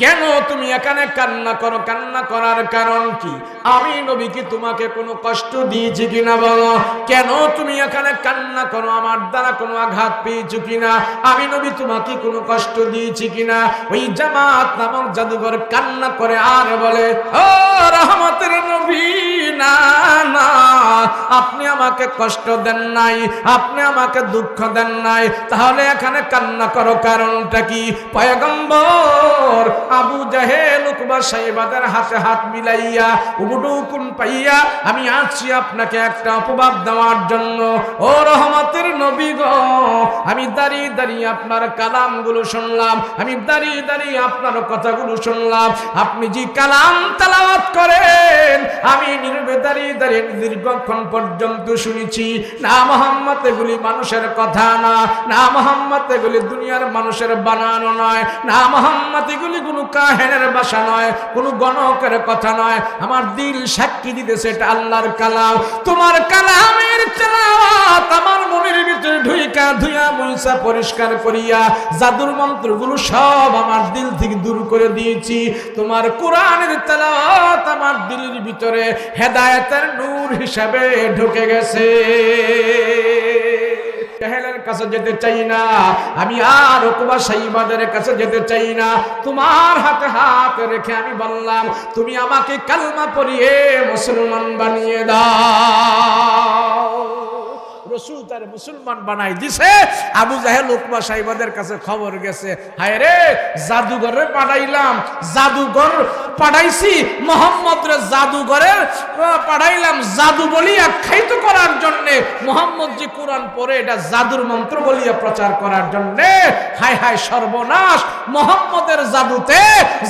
A: কেন তুমি এখানে কান্না করো? কান্না করার কারণ কি? আমি নবী কি তোমাকে কোনো কষ্ট দিয়েছি কিনা বলো? কেন তুমি এখানে কান্না করো? আমার দ্বারা কোনো আঘাত পেয়েছো কিনা? আমি নবী তোমাকে কোনো কষ্ট দিয়েছি কিনা? ওই জামাত নামক জাদুঘর কান্না করে আর বলে, ও রহমতের নবী, না না, আপনি আমাকে কষ্ট দেন নাই, আপনি আমাকে দুঃখ দেন নাই, তাহলে এখানে কান্না করো কারণটা কি? পয়গম্বর আবু জাহেল উকবা সাইবাদের হাতে হাত মিলাইয়া উবুডুকুন পাইয়া আমি আছি আপনাকে একটা অপবাদ দেওয়ার জন্য। ও রহমতের নবী গো, আমি দাঁড়িয়ে দাঁড়িয়ে আপনার কালামগুলো শুনলাম, আমি দাঁড়িয়ে দাঁড়িয়ে আপনার কথাগুলো শুনলাম। আপনি যে কালাম তেলাওয়াত করেন আমি নীরবে দাঁড়িয়ে দাঁড়িয়ে দীর্ঘক্ষণ পর্যন্ত শুনেছি। না মুহাম্মদ, এগুলি মানুষের কথা না, না মুহাম্মদ এগুলি দুনিয়ার মানুষের বানানো নয়, না মুহাম্মদ এগুলি কোনো কাহেনের ভাষা নয়, কোনো গণকের কথা নয়। আমার দিল সাক্ষী দিতেছে এটা আল্লাহর কালাম। তোমার কালামের তেলাওয়াত আমার মনের ভিতরে ঢুইকা ধুইয়া মুইসা পরিষ্কার করিয়া জাদুর মন্ত্রগুলো সব আমার দিল থেকে দূর করে দিয়েছি। তোমার কোরআনের তেলাওয়াত আমার দিলের ভিতরে হেদায়েতের নূর হিসাবে ঢুকে গেছে। জাহেলের কাছে যেতে চাই না আমি, আর উকবা সাইবাদের কাছে যেতে চাই না। তোমার হাতে হাত রেখে আমি বললাম, তুমি আমাকে কালমা পড়িয়ে মুসলমান বানিয়ে দাও। রসুল তার মুসলমান বানাই দিছে। আবু জাহেল উকবা সাইবাদের কাছে খবর গেছে, হায় রে জাদুঘরে পাঠাইলাম, জাদুঘর পাঠাইছি মোহাম্মদ জাদুঘরের পাঠাইলাম জাদু বলিয়া আখ্যায়িত করার জন্য। মোহাম্মদ যে কোরআন পড়ে এটা জাদুর মন্ত্র বলিয়া প্রচার করার জন্য। হায় হায় সর্বনাশ, মোহাম্মদের জাদুতে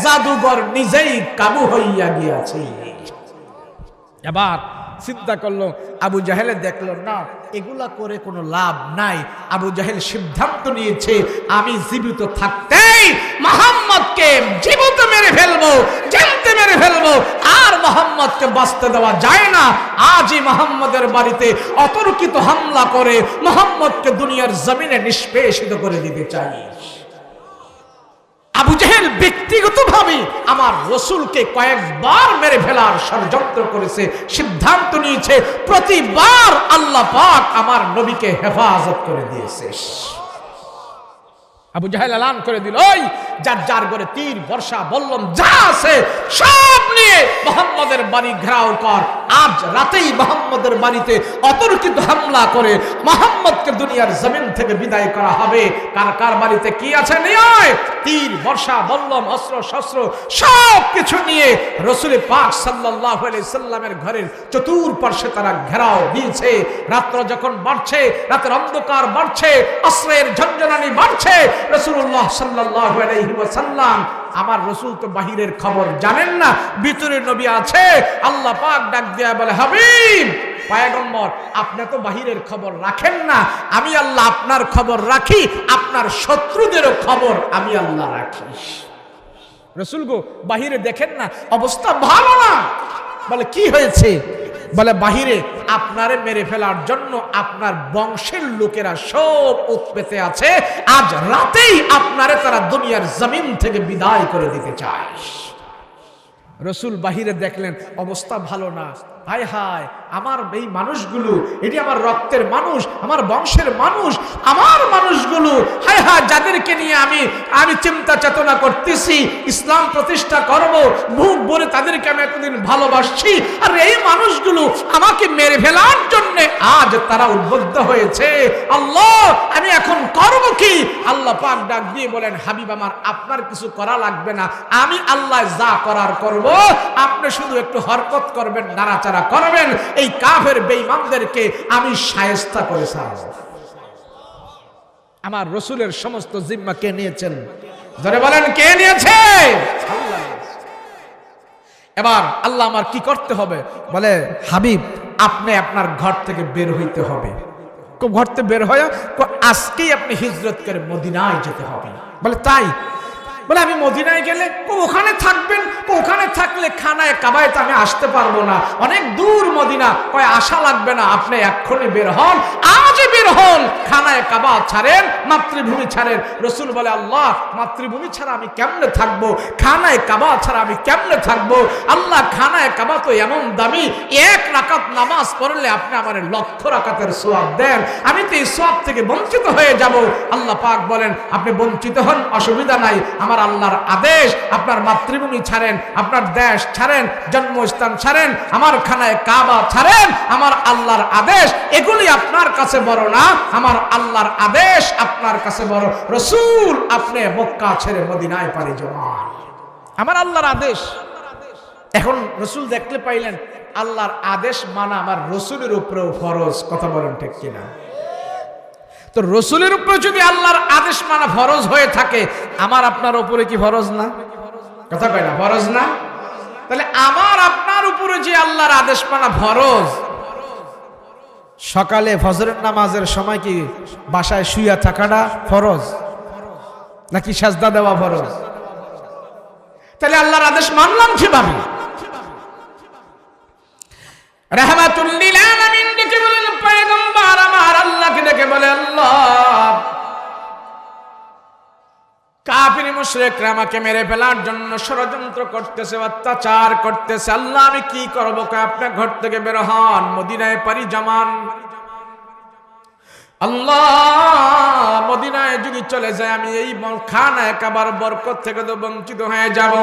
A: জাদুঘর নিজেই কাবু হইয়া গিয়াছে। এবার চিন্তা করলো, আবু জাহেলে দেখলো না এগুলা করে কোনো লাভ নাই। আবু জাহেল সিদ্ধান্ত নিয়েছে, আমি জীবিত থাকতেই মুহাম্মদকে জীবিত মেরে ফেলবো, জানতে মেরে ফেলবো, আর মুহাম্মদকে বাঁচতে দেওয়া যায় না। আজই মুহাম্মদের বাড়িতে অতর্কিত হামলা করে মুহাম্মদকে দুনিয়ার জমিনে নিষ্পেষিত করে দিতে চাই। আবু জাহেল ব্যক্তিগতভাবে আমার রসুলকে কয়েকবার মেরে ফেলার ষড়যন্ত্র করেছে, সিদ্ধান্ত নিয়েছে প্রতিবার আল্লাহ পাক আমার নবীকে হেফাজত করে দিয়েছে। আবু জাহেল এলান করে দিল, ওই যার যার ঘরে তীর বর্ষা বল্লম যা আছে সব নিয়ে মুহাম্মদের বাড়ি ঘেরাও কর। আজ রাতেই মুহাম্মদের বাড়িতে অতর্কিত হামলা করে মুহাম্মদকে দুনিয়ার জমিন থেকে বিদায় করা হবে। কার কার বাড়িতে কি আছে নিয়ে তীর বর্ষা বল্লম অস্ত্র শস্ত্র সব কিছু নিয়ে রাসূল পাক সাল্লাল্লাহু আলাইহি সাল্লামের ঘরের চতুর্পার্শ্বে তারা ঘেরাও দিয়েছে। রাত্র যখন বাড়ছে, রাতের অন্ধকার বাড়ছে, অস্ত্রের ঝনঝনানি বাড়ছে, রাসূলুল্লাহ সাল্লাল্লাহু আলাইহি ওয়াসাল্লাম আমার রসুল তো বাহিরের খবর জানেন না, ভিতরে নবী আছে। আল্লাহ পাক ডাক দেয়া বলে, হাবিব পয়গম্বর আপনি তো বাহিরের খবর রাখেন না, আমি আল্লাহ আপনার খবর রাখি, আপনার শত্রুদেরও খবর আমি আল্লাহ রাখি। রসুল গো বাহিরে দেখেন না অবস্থা ভালো না। বলে কি হয়েছে? বলে বাহিরে আপনারে মেরে ফেলার জন্য আপনার বংশের লোকেরা সব উৎপেতে আছে, আজ রাতেই আপনারে তারা দুনিয়ার জমিন থেকে বিদায় করে দিতে চায়। রসুল বাহিরে দেখলেন অবস্থা ভালো না। হায় হায়, আমার এই মানুষগুলো, এটি আমার রক্তের মানুষ, আমার বংশের মানুষ, আমার মানুষগুলো, হায় হায়, যাদেরকে নিয়ে আমি চিন্তা চেতনা করতেছি, ইসলাম প্রতিষ্ঠা করব, বুক ভরে তাদেরকে আমি এতদিন ভালোবাসছি, আর এই মানুষগুলো আমাকে মেরে ফেলার জন্য আজ তারা উদ্বুদ্ধ হয়েছে। আল্লাহ, আমি এখন করব কি? আল্লাহ পাক ডাক দিয়ে বলেন, হাবিব আমার, আপনার কিছু করা লাগবে না, আমি আল্লাহ যা করার করব, আপনি শুধু একটু হরকত করবেন, নাড়াচাড়া করবেন, এই কাফের বেঈমানদেরকে আমি শায়েস্তা করে ছাড়ব। আমার রাসূলের সমস্ত জিম্মা কে নিয়েছেন? ধরে বলেন, কে নিয়েছে? আল্লাহ। এবার আল্লাহ আমার কি করতে হবে? বলে, হাবিব, আপনি আপনার ঘর থেকে বের হইতে হবে। ঘর থেকে বের হয়ে আজকেই আপনি হিজরত করে মদিনায় যেতে হবে। বলে, তাই? বলে, আমি মদিনায় গেলে ওখানে থাকবেন, ওখানে থাকলে খানায় কাবায় আমি আসতে পারবো না, অনেক দূর মদিনা, কয় আসা লাগবে না, আপনি এক্ষুনি বের হন, আজই বের হন, খানায় কাবা ছাড়েন, মাতৃভূমি ছাড়েন। রাসূল বলে, আল্লাহ, মাতৃভূমি ছাড়া আমি কেমনে থাকবো? খানায় কাবা ছাড়া আমি কেমনে থাকবো? আল্লাহ, খানায় কাবা তো এমন দামি, এক রাকাত নামাজ পড়লে আপনি আমার লক্ষ রাকাতের সওয়াব দেন, আমি তো এই সওয়াব থেকে বঞ্চিত হয়ে যাব। আল্লাহ পাক বলেন, আপনি বঞ্চিত হন, অসুবিধা নাই, আমার আল্লাহর আদেশ, আপনার মাতৃভূমি ছাড়েন, আপনার দেশ ছাড়েন, জন্মস্থান ছাড়েন, আমার খানায় কাবা ছাড়েন, আমার আল্লাহর আদেশ, এগুলি আপনার কাছে বড় না, আমার আল্লাহর আদেশ আপনার কাছে বড়। রাসূল, আপনি মক্কা ছেড়ে মদিনায় পাড়ি জমান, আমার আল্লাহর আদেশ। এখন রাসূল দেখলে পাইলেন আল্লাহর আদেশ মানা আমার রাসূলের উপরেও ফরজ। কথা বলেন ঠিক কিনা? তো রাসূলের উপরে যদি আল্লাহর আদেশ মানা ফরজ হয়ে থাকে, আমার আপনার উপরে কি ফরজ না? কথা কয় না, ফরজ না? তাহলে আমার আপনার উপরে যে আল্লাহর আদেশ মানা ফরজ, সকালে ফজরের নামাজের সময় কি বাসায় শুইয়া থাকাটা ফরজ নাকি সাজদা দেওয়া ফরজ? তাহলে আল্লাহর আদেশ মানলাম কিভাবে? রাহমাতুল লিল আলামিন ডেকে বলেন, পয়গম্বর আমার, আল্লাহকে ডেকে বলে, আল্লাহ, কাফির মুশরিকরা আমাকে মেরে ফেলার জন্য ষড়যন্ত্র করতেছে, অত্যাচার করতেছে, আল্লাহ আমি কি করব? আপনি ঘর থেকে বের হন, মদিনায় পাড়ি জমান। আল্লাহ, মদিনায় যদি চলে যায় আমি এই খানায় কাবার বরকত থেকে তো বঞ্চিত হয়ে যাব।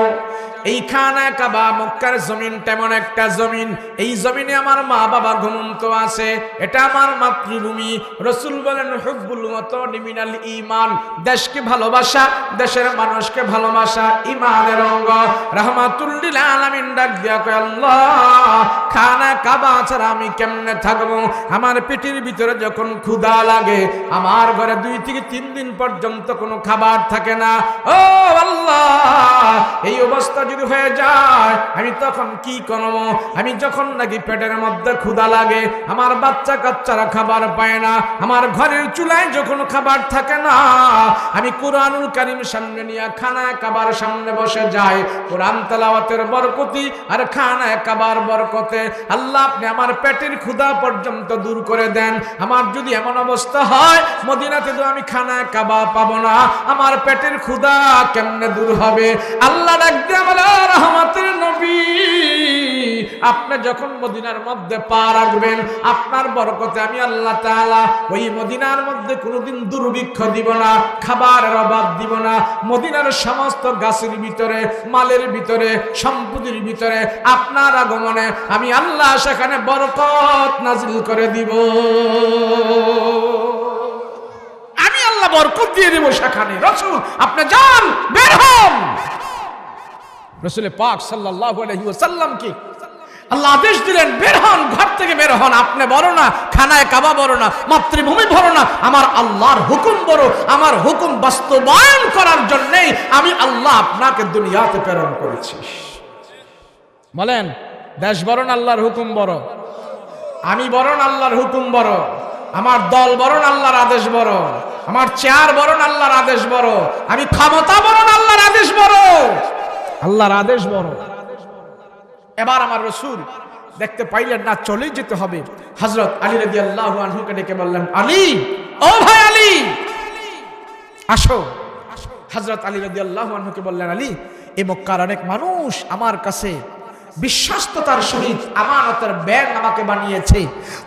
A: এই খানায় কাবা মক্কার জমিন তেমন একটা জমিন, এই জমিনে আমার মা বাবা ঘুমন্ত আছে, এটা আমার মাতৃভূমি। রাসূল বলেন, হুব্বুল ওয়াতানি মিনাল ঈমান, দেশকে ভালোবাসা, দেশের মানুষকে ভালোবাসা ঈমানের অঙ্গ। রাহমাতুল লিল আলামিন ডাক দিয়া কয়, আল্লাহ, খানা কাবা ছাড়া আমি কেমনে থাকবো? আমার পেটের ভিতরে যখন ক্ষুধা লাগে, আমার ঘরে 2 থেকে 3 দিন পর্যন্ত কোনো খাবার থাকে না। ও আল্লাহ, এই অবস্থা যদি হয়ে যায় আমি তখন কি করব? আমি যখন নাকি পেটের মধ্যে ক্ষুধা লাগে, আমার বাচ্চা কাচ্চারা খাবার পায় না, আমার ঘরের চুলায় যখন খাবার থাকে না, আমি কুরআনুল কারীম সামনে নিয়ে খানায় কাবার সামনে বসে যাই। কোরআন তেলাওয়াতের বরকতি আর খানায় কাবার বরকতে আল্লাহ আপনি আমার পেটের ক্ষুধা পর্যন্ত দূর করে দেন। আমার যদি এমন অবস্থা হয় মদিনাতে তো আমি খানায় কাবা পাবো না, আমার পেটের ক্ষুধা কেমনে দূর হবে? আল্লাহ ডাক দিয়ে বলে, রহমতের নবী, আপনি যখন মদিনার মধ্যে পা রাখবেন, আপনার বরকতে আমি আল্লাহ তাআলা ওই মদিনার মধ্যে কোনোদিন দুর্ভিক্ষ দিব না, খাবারের অভাব দিব না। মদিনার সমস্ত গাছের ভিতরে, মালের ভিতরে, সম্পত্তির ভিতরে আপনার আগমনে আমি আল্লাহ সেখানে বরকত নাজিল করে দিব। আমি আল্লাহ বরকত দিয়ে দেব সেখানে। রাসূল, আপনি যান, বের হন। রাসূল পাক সাল্লাল্লাহু আলাইহি ওয়াসাল্লাম কি আল্লাহ আদেশ দিলেন, বের হন, ঘর থেকে বের হন। আপনি বড় না, খানায় কাবা বড় না, মাতৃভূমি বড় না, আমার আল্লাহর হুকুম বড়। আমার হুকুম বাস্তবায়ন করার জন্যই আমি আল্লাহ আপনাকে দুনিয়াতে প্রেরণ করেছি। বলেন, দেশ বড় না আল্লাহর হুকুম বড়? আমি বড় না আল্লাহর হুকুম বড়? আমার দল বড় না আল্লাহর আদেশ বড়? আমার চেয়ার বড় না আল্লাহর আদেশ বড়? আমি ক্ষমতা বড় না আল্লাহর আদেশ বড়? আল্লাহর আদেশ বড়। এবার আমার রাসূল দেখতে পাইলেন না, চলেই যেতে হবে। হযরত আলী রাদিয়াল্লাহু আনহুকে ডেকে বললেন, আলী, ও ভাই আলী, আসো। হযরত আলী রাদিয়াল্লাহু আনহুকে বললেন, আলী, এই মক্কার অনেক মানুষ আমার কাছে বিশ্বস্ততার সহিত আমানতের ব্যাংক আমাকে বানিয়েছে।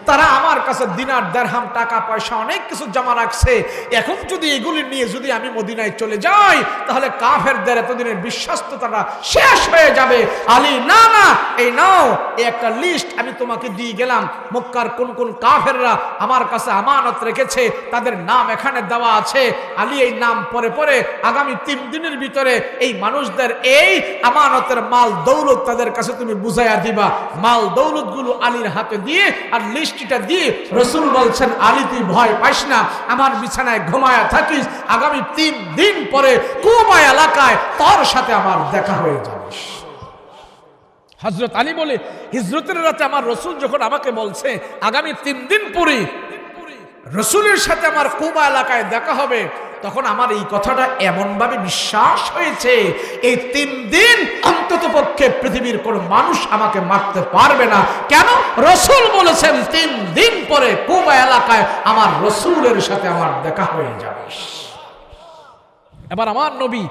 A: তারা আমার কাছে দিনার দিরহাম টাকা পয়সা অনেক কিছু জমা রাখছে। এখন যদি এগুলি নিয়ে যদি আমি মদিনায় চলে যাই তাহলে কাফেরদের এতদিনের বিশ্বস্ততাটা শেষ হয়ে যাবে। আলী না না, এই নাও, এই একটা লিস্ট আমি তোমাকে দিয়ে গেলাম। মক্কার কোন কোন কাফেররা আমার কাছে আমানত রেখেছে তাদের নাম এখানে দেওয়া আছে। আলী এই নাম পরে পরে আগামী 3 দিনের ভিতরে এই মানুষদের এই আমানতের মাল দৌলত তাদের কাছে তুমি বুঝাইয়া দিবা। মাল দৌলত গুলো আলীর হাতে দিয়ে আর লিস্টটা দিয়ে রাসূল বলছেন, আলী তুই ভয় পাইস না, আমার বিছানায় ঘুমায়া থাকিস, আগামী 3 দিন পরে কুবা এলাকায় তোর সাথে আমার দেখা হয়ে যাবে। হযরত আলী বলে, হিজরতের রাতে আমার রাসূল যখন আমাকে বলছে আগামী 3 দিন পরে রাসূলের সাথে আমার কুবা এলাকায় দেখা হবে, তখন আমার এই কথাটা এমন ভাবে বিশ্বাস হয়েছে, এই 3 দিন অন্তত পক্ষে পৃথিবীর কোন মানুষ আমাকে মারতে পারবে না। কেন? রাসূল বলেছেন 3 দিন পরে কুবা এলাকায় আমার রাসূলের সাথে আমার দেখা হয়ে যাবে। এবার আমার নবী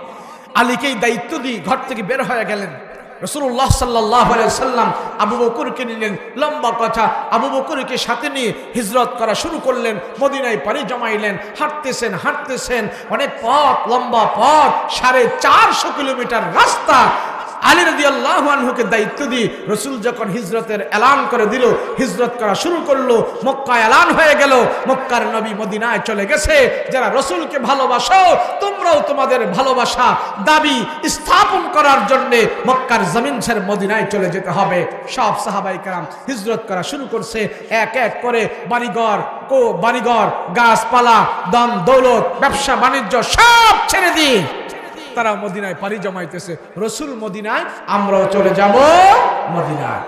A: আলীকেই দায়িত্ব দিয়ে ঘর থেকে বের হয়ে গেলেন। রাসূলুল্লাহ সাল্লাল্লাহু আলাইহি সাল্লাম আবু বকরকে নিলেন। লম্বা কথা, আবু বকরকে সাথে নিয়ে হিজরত করা শুরু করলেন। মদিনায় পাড়ি জমাইলেন। হাঁটতেছেন অনেক পথ, লম্বা পথ, 450 কিলোমিটার রাস্তা। আলী রাদিয়াল্লাহু আনহুকে দায়িত্ব দিয়ে রাসূল যখন হিজরতের এলান করে দিল, হিজরত করা শুরু করলো। মক্কা এলান হয়ে গেল, মক্কার নবী মদিনায় চলে গেছে। যারা রাসূলকে ভালোবাসো তোমরাও তোমাদের ভালোবাসা দাবি স্থাপন করার জন্য মক্কার জমিন ছেড়ে মদিনায় চলে যেতে হবে। সব সাহাবায়ে কেরাম হিজরত করা শুরু করছে। এক এক করে বাড়িঘর, গাছপালা, ধন দৌলত, ব্যবসা বাণিজ্য সব ছেড়ে দিয়ে তারা মদিনায় পাড়ি জমাইতেছে। রাসূল মদিনায়, আমরাও চলে যাব মদিনায়।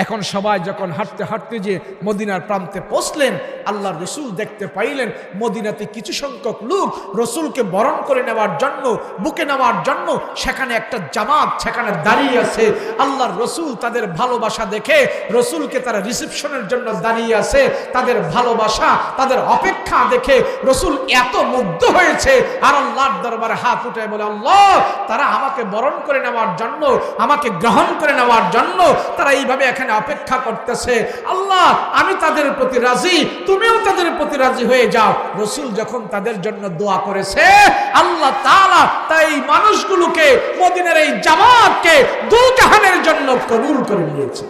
A: এখন সবাই যখন হাঁটতে হাঁটতে যে মদিনার প্রান্তে পৌঁছলেন, আল্লাহর রাসূল দেখতে পাইলেন মদিনাতে কিছু সংখ্যক লোক রাসূলকে বরণ করে নেওয়ার জন্য, বুকে নেওয়ার জন্য সেখানে একটা জামাত সেখানে দাঁড়িয়ে আছে। আল্লাহর রাসূল তাদের ভালোবাসা দেখে রাসূলকে তারা রিসেপশনের জন্য দাঁড়িয়ে আছে। তাদের ভালোবাসা, তাদের অপেক্ষা দেখে রাসূল এত মুগ্ধ হয়েছে আর আল্লাহর দরবারে হাত উঠে বলে, আল্লাহ, তারা আমাকে বরণ করে নেওয়ার জন্য, আমাকে গ্রহণ করে নেওয়ার জন্য তারা এইভাবে এখানে অপেক্ষা করতেছে। আল্লাহ, আমি তাদের প্রতি রাজি, তুমিও তাদের প্রতি রাজি হয়ে যাও। রাসূল যখন তাদের জন্য দোয়া করেছে, আল্লাহ তাআলা তাই মানুষগুলোকে, মদিনার এই জামাতকে দুই জাহানের জন্য কবুল করে নিয়েছে।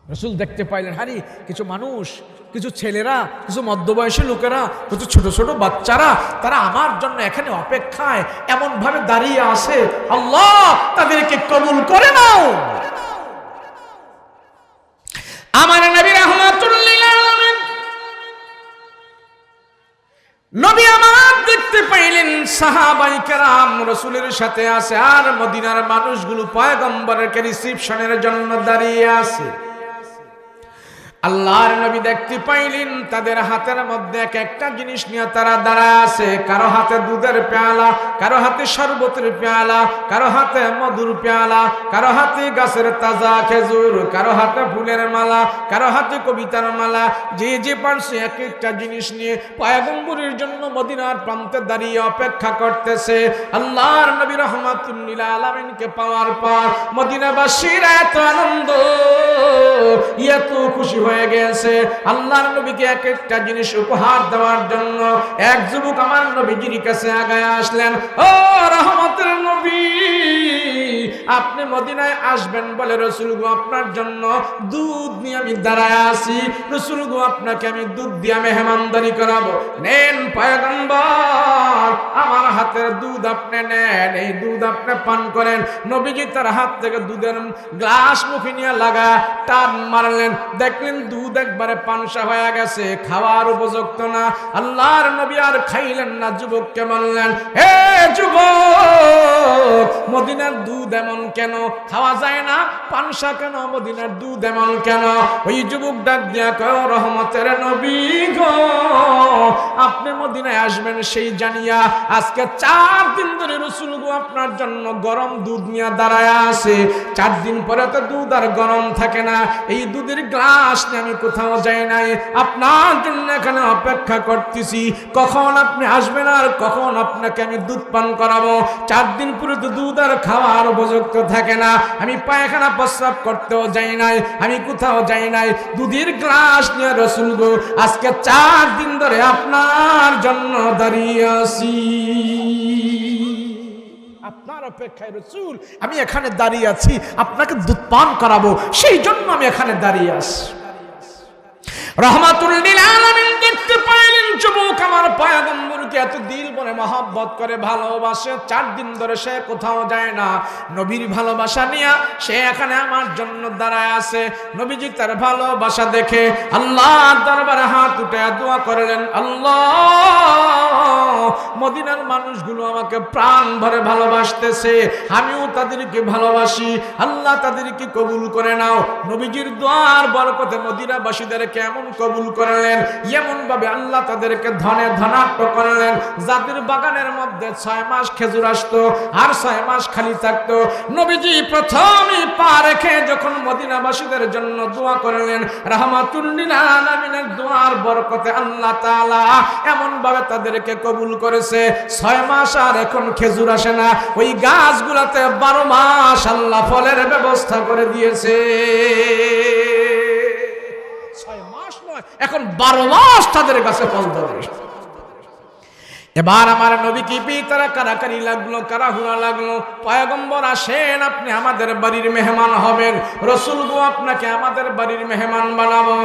A: রাসূল দেখতে পাইলেন, হারি কিছু মানুষ, কিছু ছেলেরা, কিছু মধ্যবয়সী লোকেরা, কিছু ছোট ছোট বাচ্চারা, তারা আমার জন্য এখানে অপেক্ষায় এমন ভাবে দাঁড়িয়ে আছে। আল্লাহ, তাদেরকে কবুল করে নাও। আমার নবী রাহমাতুল লিল আলামিন, নবী আমার দেখতে পাইলেন সাহাবায়ে কেরাম রাসূলের সাথে আছে আর মদিনার মানুষগুলো পয়গম্বরের রিসিপশনের জন্য দাঁড়িয়ে আছে। আল্লাহর নবী দেখতে পাইলেন তাদের হাতের মধ্যে এক একটা জিনিস নিয়ে তারা দাঁড়ায় আছে। কারো হাতে দুধের পেয়ালা, কারো হাতে শরবতের পেয়ালা, কারো হাতে মধুর পেয়ালা, কারো হাতে গাছের তাজা খেজুর, কারো হাতে ফুলের মালা, কারো হাতে কবিতার মালা। যে যে পারছে এক একটা জিনিস নিয়ে পয়গম্বরের জন্য মদিনার প্রান্তে দাঁড়িয়ে অপেক্ষা করতেছে। আল্লাহর নবী রাহমাতুল লিল আলামিনকে পাওয়ার পর মদিনাবাসীরা এত আনন্দ, এত খুশি হয়ে গেছে। আল্লাহর নবীকে এক একটা জিনিস উপহার দেওয়ার জন্য এক যুবক আমার নবীজির কাছে আগায় আসলেন। ও রহমতের নবী, আপনি মদিনায় আসবেন বলে রাসূল গো আপনার জন্য দুধ নিয়ে আমি দাঁড়ায় আছি। রাসূল গো আপনাকে আমি দুধ দিয়ে মেহমানদারি করাবো। নেন পয়গম্বর, আমার হাতের দুধ আপনি নেন, এই দুধ আপনি পান করেন। নবীজি তার হাত থেকে দুধের গ্লাস মুখে নিয়ে লাগা টান মারলেন। দেখলেন দুধ একবারে পানসা হয়ে গেছে, খাওয়ার উপযুক্ত না। আল্লাহর নবী আর খাইলেন না। যুবককে বললেন, হে যুবক, মদিনার দুধ এমন কেন, খাওয়া যায় না, পানসা কেন, মদিনার দুধ এমন কেন? ওই যুবক ডাক দিয়া কয়, রহমতের নবী গো, আপনি মদিনায় আসবেন সেই জানিয়া আজকে 4 দিন ধরে রাসূল গো আপনার জন্য গরম দুধ নিয়ে দাঁড়ায় আছে। 4 দিন পরে তো দুধ আর গরম থাকে না, এই দুধের গ্লাস নিয়ে আমি কোথাও যাই নাই, আপনার জন্য এখানে অপেক্ষা করতেছি কখন আপনি আসবেন আর কখন আপনাকে আমি দুধ পান করাবো। 4 দিন পরে তো দুধ আর খাওয়ার উপযুক্ত থাকে না, আমি পায়খানা প্রস্রাব করতেও যাই নাই, আমি কোথাও যাই নাই, দুধের গ্লাস নিয়ে রাসূল গো আজকে 4 দিন ধরে আপনার জন্য দাঁড়িয়ে আছি। আপনার অপেক্ষায় রাসূল আমি এখানে দাঁড়িয়ে আছি, আপনাকে দুধ পান করাবো, সেই জন্য আমি এখানে দাঁড়িয়ে আছি। রহমাতুল লিল আলামিন দেখতে পাইলেন যুবক আমার পয়গম্বরকে এত দিল বলে মহব্বত করে ভালোবাসে, 4 দিন ধরে সে কোথাও যায় না, নবীর ভালোবাসা নিয়ে সে এখানে আমার জন্য দাঁড়ায় আছে। নবীজি তার ভালোবাসা দেখে আল্লাহর দরবারে হাত উঠে দোয়া করলেন, আল্লাহ মদিনার মানুষগুলো আমাকে প্রাণ ভরে ভালোবাসতেছে, আমিও তাদেরকে ভালোবাসি, আল্লাহ তাদেরকে কবুল করে নাও। নবীজির দোয়ার বরকতে মদিনাবাসীদের কেমন কবুল করলেন, এমন ভাবে আল্লাহ তাদেরকে ধনে ধনাঢ্য করলেন। যাদের বাগানের মধ্যে 6 মাস খেজুর আসতো আর 6 মাস খালি থাকতো, নবীজি প্রথমে পা রেখে যখন মদিনাবাসীদের জন্য দোয়া করলেন, রাহমাতুল লিল আলামিনের দোয়ার বরকতে আল্লাহ তাআলা এমন ভাবে তাদেরকে কবুল করেছে, 6 মাস আর এখন খেজুর আসে না, ওই গাছগুলাতে 12 মাস আল্লাহ ফলের ব্যবস্থা করে দিয়েছে। 6 মাস নয়, এখন 12 মাস তাদের কাছে ফল ধরে। এবার আমার নবী কি পিতারা কারাকারি লাগলো, কারাহুরা লাগলো, পয়গম্বর আসেন আপনি আমাদের বাড়ির মেহমান হবেন, রাসূল গো আপনাকে আমাদের বাড়ির মেহমান বানাবো।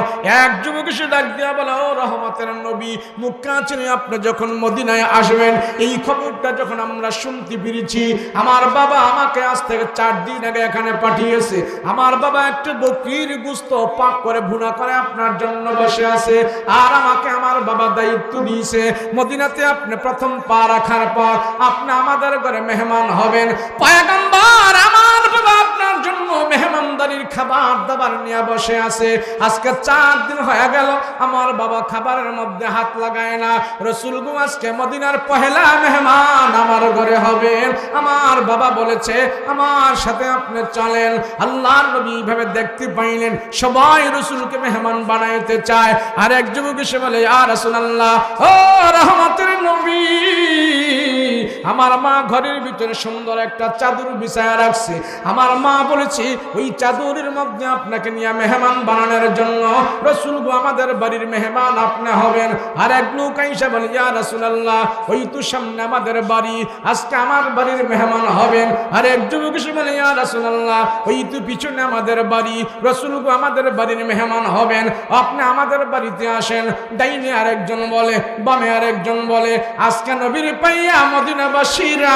A: এক যুবক এসে ডাক দিয়া বলে, ও রহমতের নবী, মক্কা ছেড়ে আপনি যখন মদিনায় আসবেন এই খবরটা যখন আমরা শুনতে পেরেছি, আমার বাবা আমাকে আজ থেকে 4 দিন আগে এখানে পাঠিয়েছে, আমার বাবা একটা বকরির গোশত পাক করে ভুনা করে আপনার জন্য বসে আছে, আর আমাকে আমার বাবা দায়িত্ব দিয়েছে মদিনাতে আপনি প্রথম পা রাখার পর আপনি আমাদের ঘরে মেহমান হবেন। পয়গম্বর আমার বাবা আপনার জন্য মেহমানদারির খাবার দাবার নিয়ে বসে আছে, আজকে 4 দিন হয়ে গেল আমার বাবা খাবারের মধ্যে হাত লাগায় না, রাসূল গো আজকে মদিনার পহেলা মেহমান আমার ঘরে হবেন, আমার বাবা বলেছে আমার সাথে আপনি চলেন। আল্লাহর নবী এইভাবে দেখতে পাইলেন সবাই রাসূলকে মেহমান বানাইতে চায়, আর এক যুবক এসে বলে, ইয়া রাসূলুল্লাহ, ও রহমতের নবী, আমার মা ঘরের ভিতরে সুন্দর একটা চাদর বিছায়া রাখছে, আমার মা বলেছে ওই চাদরের মধ্যে আপনাকে নিয়ে মেহমান বানানোর জন্য, রাসূল গো আমাদের বাড়ির মেহমান আপনি হবেন। আর এক লোক আইসা বলে, ইয়া রাসূলুল্লাহ, ওই তো সামনে আমাদের বাড়ি, আজকে আমার বাড়ির মেহমান হবেন। আর এক যুবক এসে বলে, ইয়া রাসূলুল্লাহ, ওই তো পিছনে আমাদের বাড়ি, রাসূল গো আমাদের বাড়ির মেহমান হবেন, আপনি আমাদের বাড়িতে আসেন। ডাইনে আরেকজন বলে, বামে আরেকজন বলে, আজকে নবীর পাইয়া মদিনাবাসীরা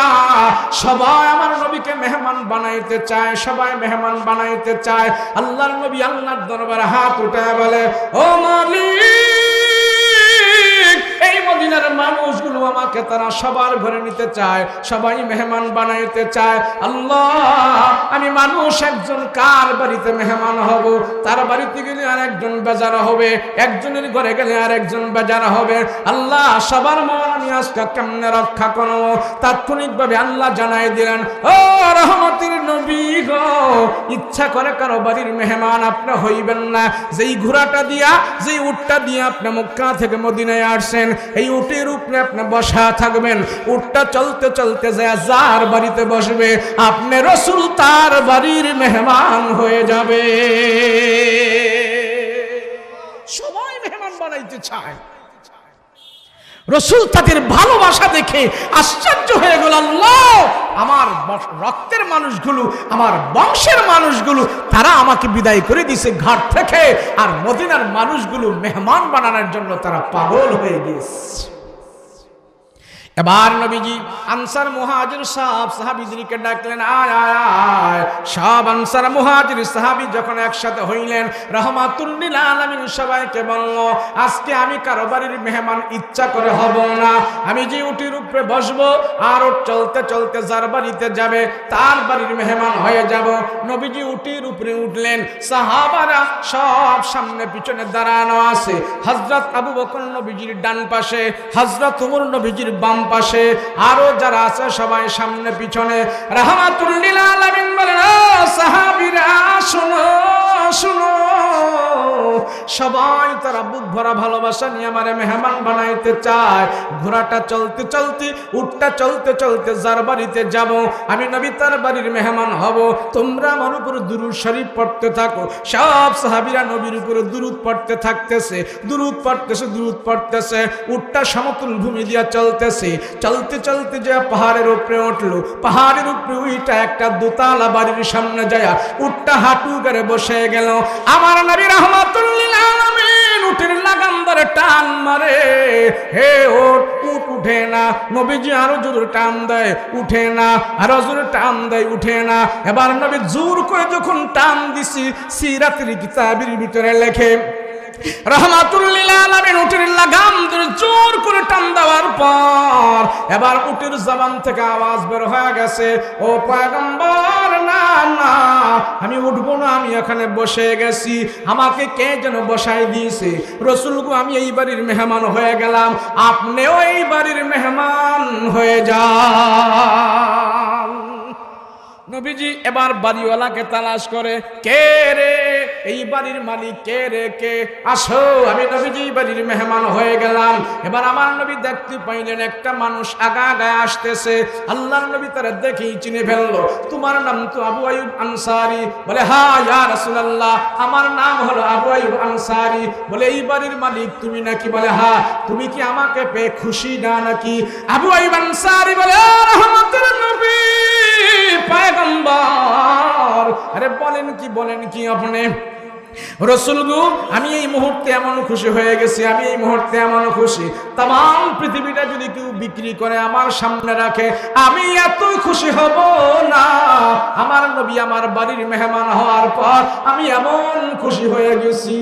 A: সবাই আমার নবীকে মেহমান বানাইতে চায়, সবাই মেহমান বানাইতে চায়। আল্লাহর নবী আল্লাহর দরবারে হাত উঠায় বলে, ও মালিক, এই মদিনার মানুষগুলো আমাকে তারা সবার ঘরে নিতে চায়, সবাই মেহমান বানাইতে চায়। আল্লাহ, আমি মানুষ একজন কার বাড়িতে মেহমান হব, তার বাড়িতে গেলে আর একজন বেজার হবে, একজনের ঘরে গেলে আর একজন বেজার হবে। আল্লাহ, সবার মন আমি আজকে কেমনে রক্ষা করব? তাৎক্ষণিকভাবে আল্লাহ জানাই দিলেন, ও রহমতের নবী গো, ইচ্ছা করে কারো বাড়ির মেহমান আপনি হইবেন না। যেই ঘোড়াটা দিয়া, যেই উটটা দিয়ে আপনি মক্কা থেকে মদিনায় আসছেন, এই উটের উপরে আপনি বসা থাকবেন, উটটা চলতে চলতে যায় যার বাড়িতে বসবে, আপনি রাসূল তার বাড়ির মেহমান হয়ে যাবে। সবাই মেহমান বানাইতে চায়। রাসূল তাদের ভালোবাসা দেখে আশ্চর্য হয়ে গেল, আল্লাহ, আমার রক্তের মানুষগুলো, আমার বংশের মানুষগুলো, তারা আমাকে বিদায় করে দিয়েছে ঘাট থেকে, আর মদিনার মানুষগুলো মেহমান বানানোর জন্য তারা পাগল হয়ে গেছে। এবার নবীজি আনসার মুহাজির সব সাহাবীদেরকে ডাকলেন, আয় আয় আয়। সব আনসার মুহাজির সাহাবী যখন একসাথে হইলেন, রাহমাতুল লিল আলামিন সবাইকে বলল, আজকে আমি কারো বাড়ির মেহমান ইচ্ছা করে হব না। আমি যে উটির উপরে বসবো আর ওট চলতে চলতে যার বাড়িতে যাবে তার বাড়ির মেহমান হয়ে যাব। নবীজি উটির উপরে উঠলেন, সাহাবারা সব সামনে পিছনে দাঁড়ানো আছে। হযরত আবু বকর নবীজির ডান পাশে, হযরত ওমর নবীজির বাম পাশে, আরো যারা আছে সবাই সামনে পিছনে। রাহমাতুল লিল আলামিন বলেন, ও সাহাবীরা শুনো শুনো, সবাই তারা বুক ভরা ভালোবাসা নিয়ে আমারে মেহমান বানাইতে চায়। ঘোড়াটা চলতে চলতে, উটটা চলতে চলতে যার বাড়িতে যাব আমি নবী তার বাড়ির মেহমান হব। তোমরা আমার উপর দুরূদ শরীফ পড়তে থাকো। সব সাহাবীরা নবীর উপরে দুরূদ পড়তে থাকতেছে, দুরূদ পড়তেছে, দুরূদ পড়তেছে। উটটা সমতল ভূমি দিয়া চলতেছে, চলতে চলতে যে পাহাড়ের উপরে উঠলো, পাহাড়ের উপরে উইটা একটা দোতলা বাড়ির সামনে যায় উটটা হাঁটু করে বসে গেল। আমার নবী রাহমাতুল লিল আলামিন উটের লাগাম ধরে টান মারে, হে ওট, উট উঠে না। নবীজি আরো জোরে টান দেয়, উঠে না, আরো জোরে টান দেয়, উঠে না। এবার নবী জোর করে যখন টান দিছি, সিরাতের কিতাবের ভিতরে লেখে রাহমাতুল লিল আলামিন উটের লাগাম ধরে জোর করে টান দেওয়ার পর এবার উটের জবান থেকে আওয়াজ বের হয়ে গেছে, ও পয়গম্বর, না না, আমি উঠবো না, আমি এখানে বসে গেছি। আমাকে কে যেন বসাই দিয়েছে। রাসূল গো, আমি এই বাড়ির মেহমান হয়ে গেলাম, আপনিও এই বাড়ির মেহমান হয়ে যান। নবীজি এবার বাড়িওয়ালাকে তালাশ করে, কে রে এই বাড়ির মালিক, কে রে, কে? আসো, আমি নবীজি বাড়ির মেহমান হয়ে গেলাম। এবার আমার নবী দেখতে পাইলেন একটা মানুষ আগা আগায় আসতেছে। আল্লাহর নবী তারা দেখেই চিনে ফেললো, তোমার নাম তো আবু আইয়ুব আনসারী। বলে, হ্যাঁ ইয়া রাসূলুল্লাহ, আমার নাম হলো আবু আইয়ুব আনসারী। বলে, এই বাড়ির মালিক তুমি নাকি? বলে, হ্যাঁ। তুমি কি আমাকে পেয়ে খুশি না নাকি? আবু আইয়ুব আনসারী বলে, রহমতের নবী, পয়গম্বর, আরে বলেন কি, বলেন কি আপনি? রাসূল গো, আমি এই মুহূর্তে এমন খুশি হয়ে গেছি, আমি এই মুহূর্তে এমন খুশি, তাম পৃথিবীটা যদি কেউ বিক্রি করে আমার সামনে রাখে আমি এত খুশি হব না। আমার নবী আমার বাড়ির মেহমান হওয়ার পর আমি এমন খুশি হয়ে গেছি।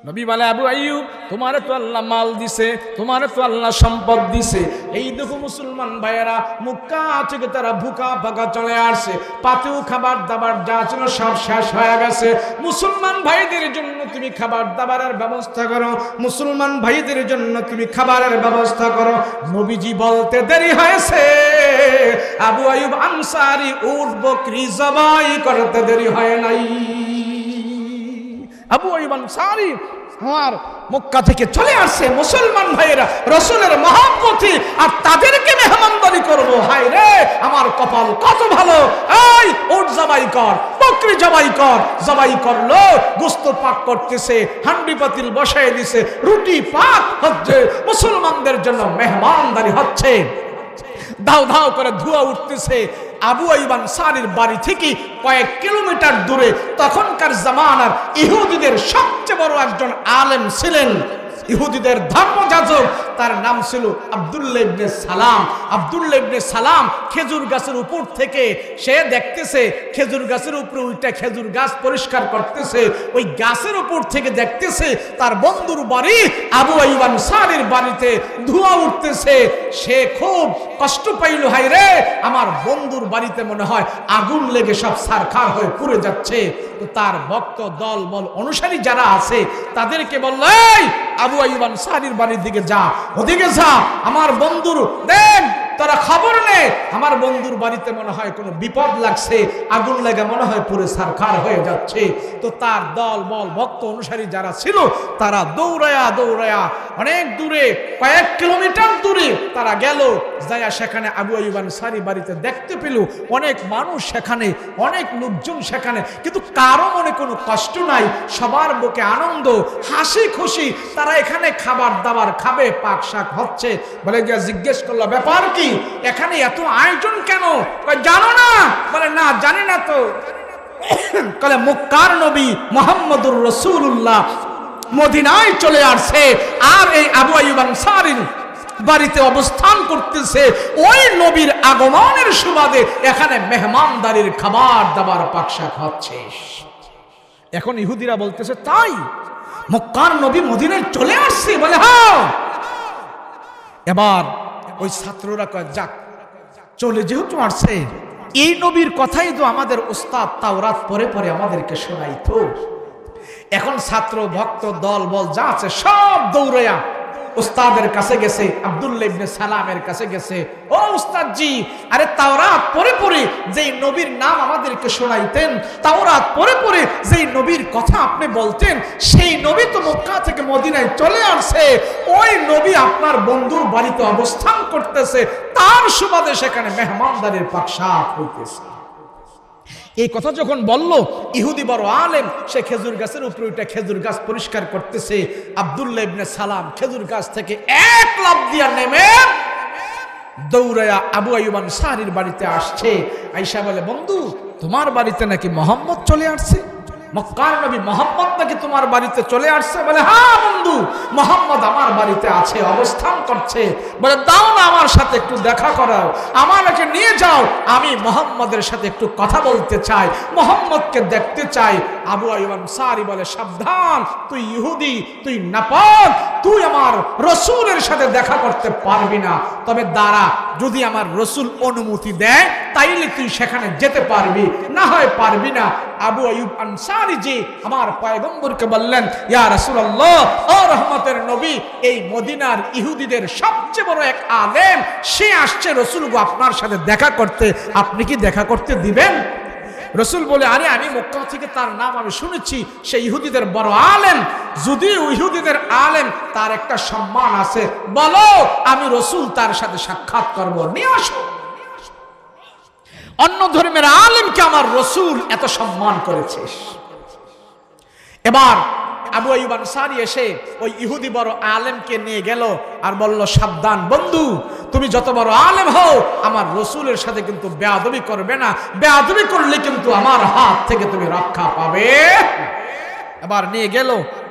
A: নবী বলে, আবু আইয়ুব, তোমারে তো আল্লাহ মাল দিছে, তোমারে তো আল্লাহ সম্পদ দিছে। এই দেখো মুসলমান ভাইয়েরা, মক্কা থেকে তারা ভুকা ফাঁকা চলে আসছে, পাতেও খাবার দাবার যা ছিল সব শেষ হয়ে গেছে। মুসলমান ভাইদের জন্য তুমি খাবার দাবারের ব্যবস্থা করো, মুসলমান ভাইদের জন্য তুমি খাবারের ব্যবস্থা করো। নবীজি বলতে দেরি হয়েছে, আবু আইয়ুব আনসারী উট বকরি জবাই করতে দেরি হয় নাই। আবু আইয়ুব আনসারী আমার মক্কা থেকে চলে আসছে, মুসলমান ভাইয়েরা রাসূলের মহব্বতে, আর তাদেরকে মেহমানদারি করব। হায় রে, আমার কপাল কত ভালো। এই উট জবাই কর, বকরি জবাই কর। জবাই করলো, গোশত পাক করতেছে, হান্ডি পাতিল বসায় দিছে, রুটি পাক হচ্ছে, মুসলমানদের জন্য মেহমানদারি হচ্ছে। দাও দাও করে ধোঁয়া উঠতেছে। আবু আইয়ুব আনসারীর বাড়ি থেকে কয়েক কিলোমিটার দূরে তখনকার জামানার ইহুদিদের সবচেয়ে বড় একজন আলেম ছিলেন, ইহুদিদের ধর্মযাজক, তার নাম ছিল আব্দুল্লাহ ইবনে সালাম। আব্দুল্লাহ ইবনে সালাম খেজুর গাছের উপর থেকে সে দেখতেছে, খেজুর গাছের উপরে উল্টা খেজুর গাছ পরিষ্কার করতেছে, ওই গাছের উপর থেকে দেখতেছে তার বন্ধুর বাড়ি আবু আইয়ুব আনসারীর বাড়িতে ধোঁয়া উঠতেছে। সে খুব কষ্ট পাইল, হায় রে, আমার বন্ধুর বাড়িতে মনে হয় আগুন লেগে সব ছারখার হয়ে পুড়ে যাচ্ছে। তো তার ভক্ত দল বল অনুসারী যারা আছে তাদেরকে বলল, এই আবু আইয়ুব আনসারীর বাড়ির দিকে যা, ওদিকে যা, আমার বন্ধুর দেখ, তারা খবর নেই, আমার বন্ধুর বাড়িতে মনে হয় কোনো বিপদ লাগছে, আগুন লেগে মনে হয় পুরো ছারখার হয়ে যাচ্ছে। তো তার দল বল ভক্ত অনুসারী যারা ছিল তারা দৌড়ায়া দৌড়ায়া অনেক দূরে, কয়েক কিলোমিটার দূরে তারা গেল। যায়া সেখানে আবু আইয়ুব আনসারী বাড়িতে দেখতে পেল অনেক মানুষ সেখানে, অনেক লোকজন সেখানে, কিন্তু কারো মনে কোনো কষ্ট নাই, সবার বুকে আনন্দ, হাসি খুশি। তারা এখানে খাবার দাবার খাবে, পাক শাক হচ্ছে। বলে গিয়া জিজ্ঞেস করলো, ব্যাপার কি, এখানে এত আয়োজন কেন? জানো না? বলে, না জানি না তো। বলে, মক্কার নবী মুহাম্মদুর রাসূলুল্লাহ মদিনায় চলে আসছে আর এই আবু আইয়ুব আনসারীর বাড়িতে অবস্থান করতেছে। ওই নবীর আগমনের সুবাদে এখানে মেহমানদারির খাবার দাবার পাকশাক হচ্ছে। এখন ইহুদিরা বলতেছে তাই মক্কার নবী মদিনায় চলে আসছে? বলে হ্যাঁ। এবার ওই ছাত্ররা কয় যাক, চলে যেহেতু আসছে এই নবীর কথাই তো আমাদের উস্তাদ তাওরাত পরে পরে আমাদেরকে শোনাইতো। এখন ছাত্র ভক্ত দল বল যা আছে সব দৌড়াইয়া উস্তাদের কাছে গেছে, আব্দুল্লাহ ইবনে সালামের কাছে গেছে। ও উস্তাদ জি, আরে তাওরাত পরে পরে যেই নবীর নাম আমাদেরকে শোনাইতেন, তাওরাত পরে পরে যেই নবীর কথা আপনি বলতেন, সেই নবী তো মক্কা থেকে মদিনায় চলে আসছে। ওই নবী আপনার বন্ধুর বাড়িতে অবস্থান করতেছে, তার সুবাদে সেখানে মেহমানদারির পাকশাক হইতেছে। এই কথা যখন বলল, ইহুদি বড় আলেম, সে খেজুর গাছের উপরে উঠে খেজুর গাছ পরিষ্কার করতেছে। আব্দুল্লাহ ইবনে সালাম খেজুর গাছ থেকে এক লাফ দিয়া নেমে দৌড়ায়া আবু আইয়ুব আনসারীর বাড়িতে আসছে। আয়েশা বলে, বন্ধু তোমার বাড়িতে নাকি মোহাম্মদ চলে আসছে? মক্কার নবী মোহাম্মদ নাকি তোমার বাড়িতে চলে আসছে? বলে হ্যাঁ বন্ধু, মোহাম্মদ আমার বাড়িতে আছে, অবস্থান করছে। বলে দাও না আমার সাথে একটু দেখা করাও, আমাকে নিয়ে যাও, আমি মোহাম্মদের সাথে একটু কথা বলতে চাই, মোহাম্মদকে দেখতে চাই। আবু আইয়ুব আনসারী বলে, সাবধান, তুই ইহুদি, তুই নাপাক, তুই আমার রসুলের সাথে দেখা করতে পারবি না। তবে দাঁড়া, যদি আমার রসুল অনুমতি দেয় তাইলে তুই সেখানে যেতে পারবি, না হয় পারবি না। আবু আইয়ুব আনসারী জি আমার পয়গম্বরকে বললেন, ইয়া রাসূলুল্লাহ, ও রহমতের নবী, এই মদিনার ইহুদিদের সবচেয়ে বড় এক আলেম, সে আসছে রসুল গো আপনার সাথে দেখা করতে, আপনি কি দেখা করতে দিবেন? রসুল বলে, আরে আমি মক্কা থেকে তার নাম আমি শুনেছি, সে ইহুদিদের বড় আলেম, যদি ইহুদিদের আলেম, তার একটা সম্মান আছে, বলো আমি রসুল তার সাথে সাক্ষাৎ করব, নিয়ে আসো। অন্য ধর্মের আলেমকে আমার রসুল এত সম্মান করেছে। এবার আবু আইয়ুব আনসারী এসে ওই ইহুদি বড় আলেমকে নিয়ে গেল আর বলল, সাবধান বন্ধু, তুমি যত বড় আলেম হও আমার রসুলের সাথে কিন্তু বেয়াদবি করবে না, বেয়াদবি করলে কিন্তু আমার হাত থেকে তুমি রক্ষা পাবে। এবার নিয়ে গেল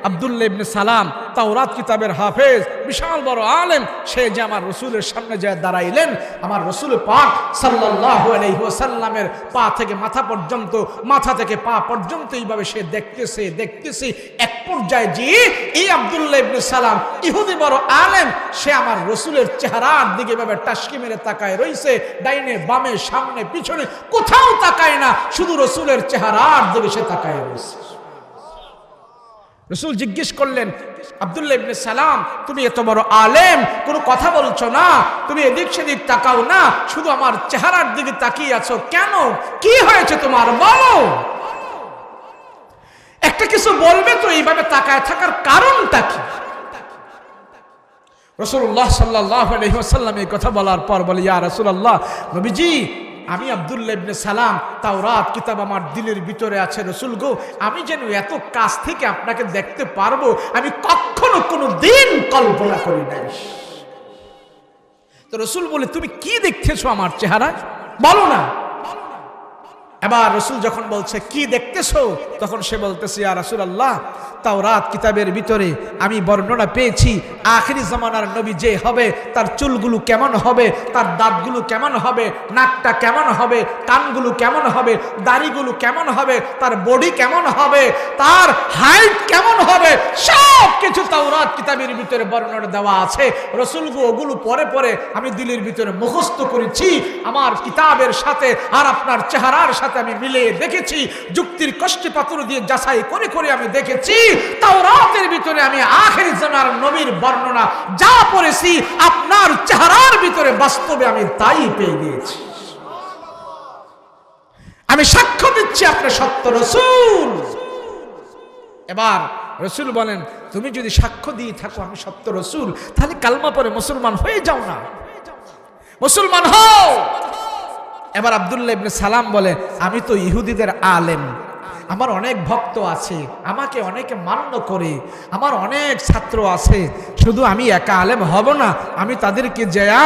A: আব্দুল্লাহ ইবনে সালাম, তাওরাত কিতাবের হাফেজ, বিশাল বড় আলেম, সে যে আমার রসুলের সামনে যায় দাঁড়াইলেন। আমার রসুল পাক সাল্লাল্লাহু আলাইহি ওয়াসাল্লামের পা থেকে মাথা পর্যন্ত, মাথা থেকে পা পর্যন্ত এইভাবে সে দেখতেছে। এক পর্যায়ে যে এই আব্দুল্লাহ ইবনে সালাম ইহুদি বড় আলেম, সে আমার রসুলের চেহারার দিকে এভাবে টাসকি মেরে তাকায় রইছে, ডাইনে বামে সামনে পিছনে কোথাও তাকায় না, শুধু রসুলের চেহারার দিকে সে তাকায় রইছে। রসুল জিজ্ঞেস করলেন, আব্দুল্লাহ ইবনে সালাম, তুমি এত বড় আলেম, কোনো কথা বলছো না, তুমি এদিক সেদিক তাকাও না, শুধু আমার চেহারার দিকে তাকিয়ে আছো কেন? কি হয়েছে তোমার, বলো। একটা কিছু বলবে তো, এইভাবে তাকায় থাকার কারণটা কি? রাসূলুল্লাহ সাল্লাল্লাহু আলাইহি ওয়াসাল্লাম এই কথা বলার পর বলে, ইয়া রাসূলুল্লাহ, নবীজি, আমি আব্দুল্লাহ ইবনে সালাম, তাওরাত কিতাব আমার দিলের ভিতরে আছে রসুল গো, আমি যেন এত কাছ থেকে আপনাকে দেখতে পারবো আমি কখনো কোনো দিন কল্পনা করি নাই। তো রসুল বলে, তুমি কি দেখতেছো আমার চেহারায়, বলো না। এবার রসুল যখন বলছে কি দেখতেছো, তখন সে বলতেছে, ইয়া রাসূলুল্লাহ, তাওরাত কিতাবের ভিতরে আমি বর্ণনা পেয়েছি আখিরি জামানার নবী যে হবে, তার চুলগুলো কেমন হবে, তার দাঁতগুলো কেমন হবে, নাকটা কেমন হবে, কানগুলো কেমন হবে, দাড়িগুলো কেমন হবে, তার বডি কেমন হবে, তার হাইট কেমন হবে, সব কিছু তাওরাত কিতাবের ভিতরে বর্ণনা দেওয়া আছে। রসুলগো ওগুলো পরে পরে আমি দিলের ভিতরে মুখস্থ করেছি, আমার কিতাবের সাথে আর আপনার চেহারার সাথে আমি মিলিয়ে দেখেছি, যুক্তির কষ্টি পাথর দিয়ে যাচাই করে করে আমি দেখেছি, তাওরাতের ভিতরে আমি আখির জামানার নবীর বর্ণনা যা পড়েছি আপনার চেহারার ভিতরে বাস্তবে আমি তাই পেয়ে গিয়েছি। আমি সাক্ষ্য দিচ্ছি আপনি সত্য রসূল। এবার রসূল বলেন, তুমি যদি সাক্ষ্য দিয়ে থাকো আমি সত্য রসূল, তাহলে কালমা পরে মুসলমান হয়ে যাও না, মুসলমান হও। এবার আব্দুল্লাহ ইবনে সালাম বলে, আমি তো ইহুদিদের আলেম, আমার অনেক ভক্ত আছে, আমাকে অনেকে মান্য করে, আমার অনেক ছাত্র আছে, শুধু আমি একা আলেম হব না, আমি তাদেরকে যেয়া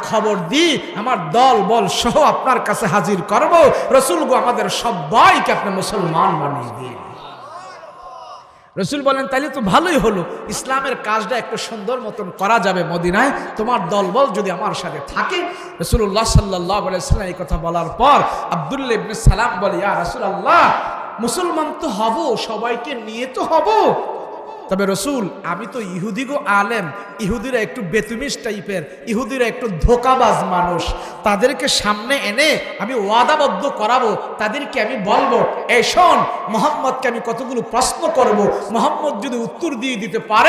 A: খবর দিই, আমার দল বল সহ আপনার কাছে হাজির করব, রসুল গো আমাদের সবাইকে আপনি মুসলমান বানিয়ে দিন। রসুল বলেন তাইলে তো ভালোই হলো, ইসলামের কাজটা একটু সুন্দর মতন করা যাবে মদিনায়, তোমার দলবল যদি আমার সাথে থাকে। রাসূলুল্লাহ সাল্লাল্লাহু আলাইহি ওয়াসাল্লাম এই কথা বলার পর আব্দুল্লাহ ইবনে সালাম বলে, ইয়া রাসূলুল্লাহ, মুসলমান তো হব, সবাইকে নিয়ে তো হব, তবে রসুল আমি তো ইহুদি গো আলেম, ইহুদিরা একটু বেতুমিস টাইপের, ইহুদিরা একটু ধোকাবাজ মানুষ, তাদেরকে সামনে এনে আমি ওয়াদাবদ্ধ করাবো, তাদেরকে আমি বলবো, এই শোন, মোহাম্মদকে আমি কতগুলো প্রশ্ন করব, মোহাম্মদ যদি উত্তর দিয়ে দিতে পারে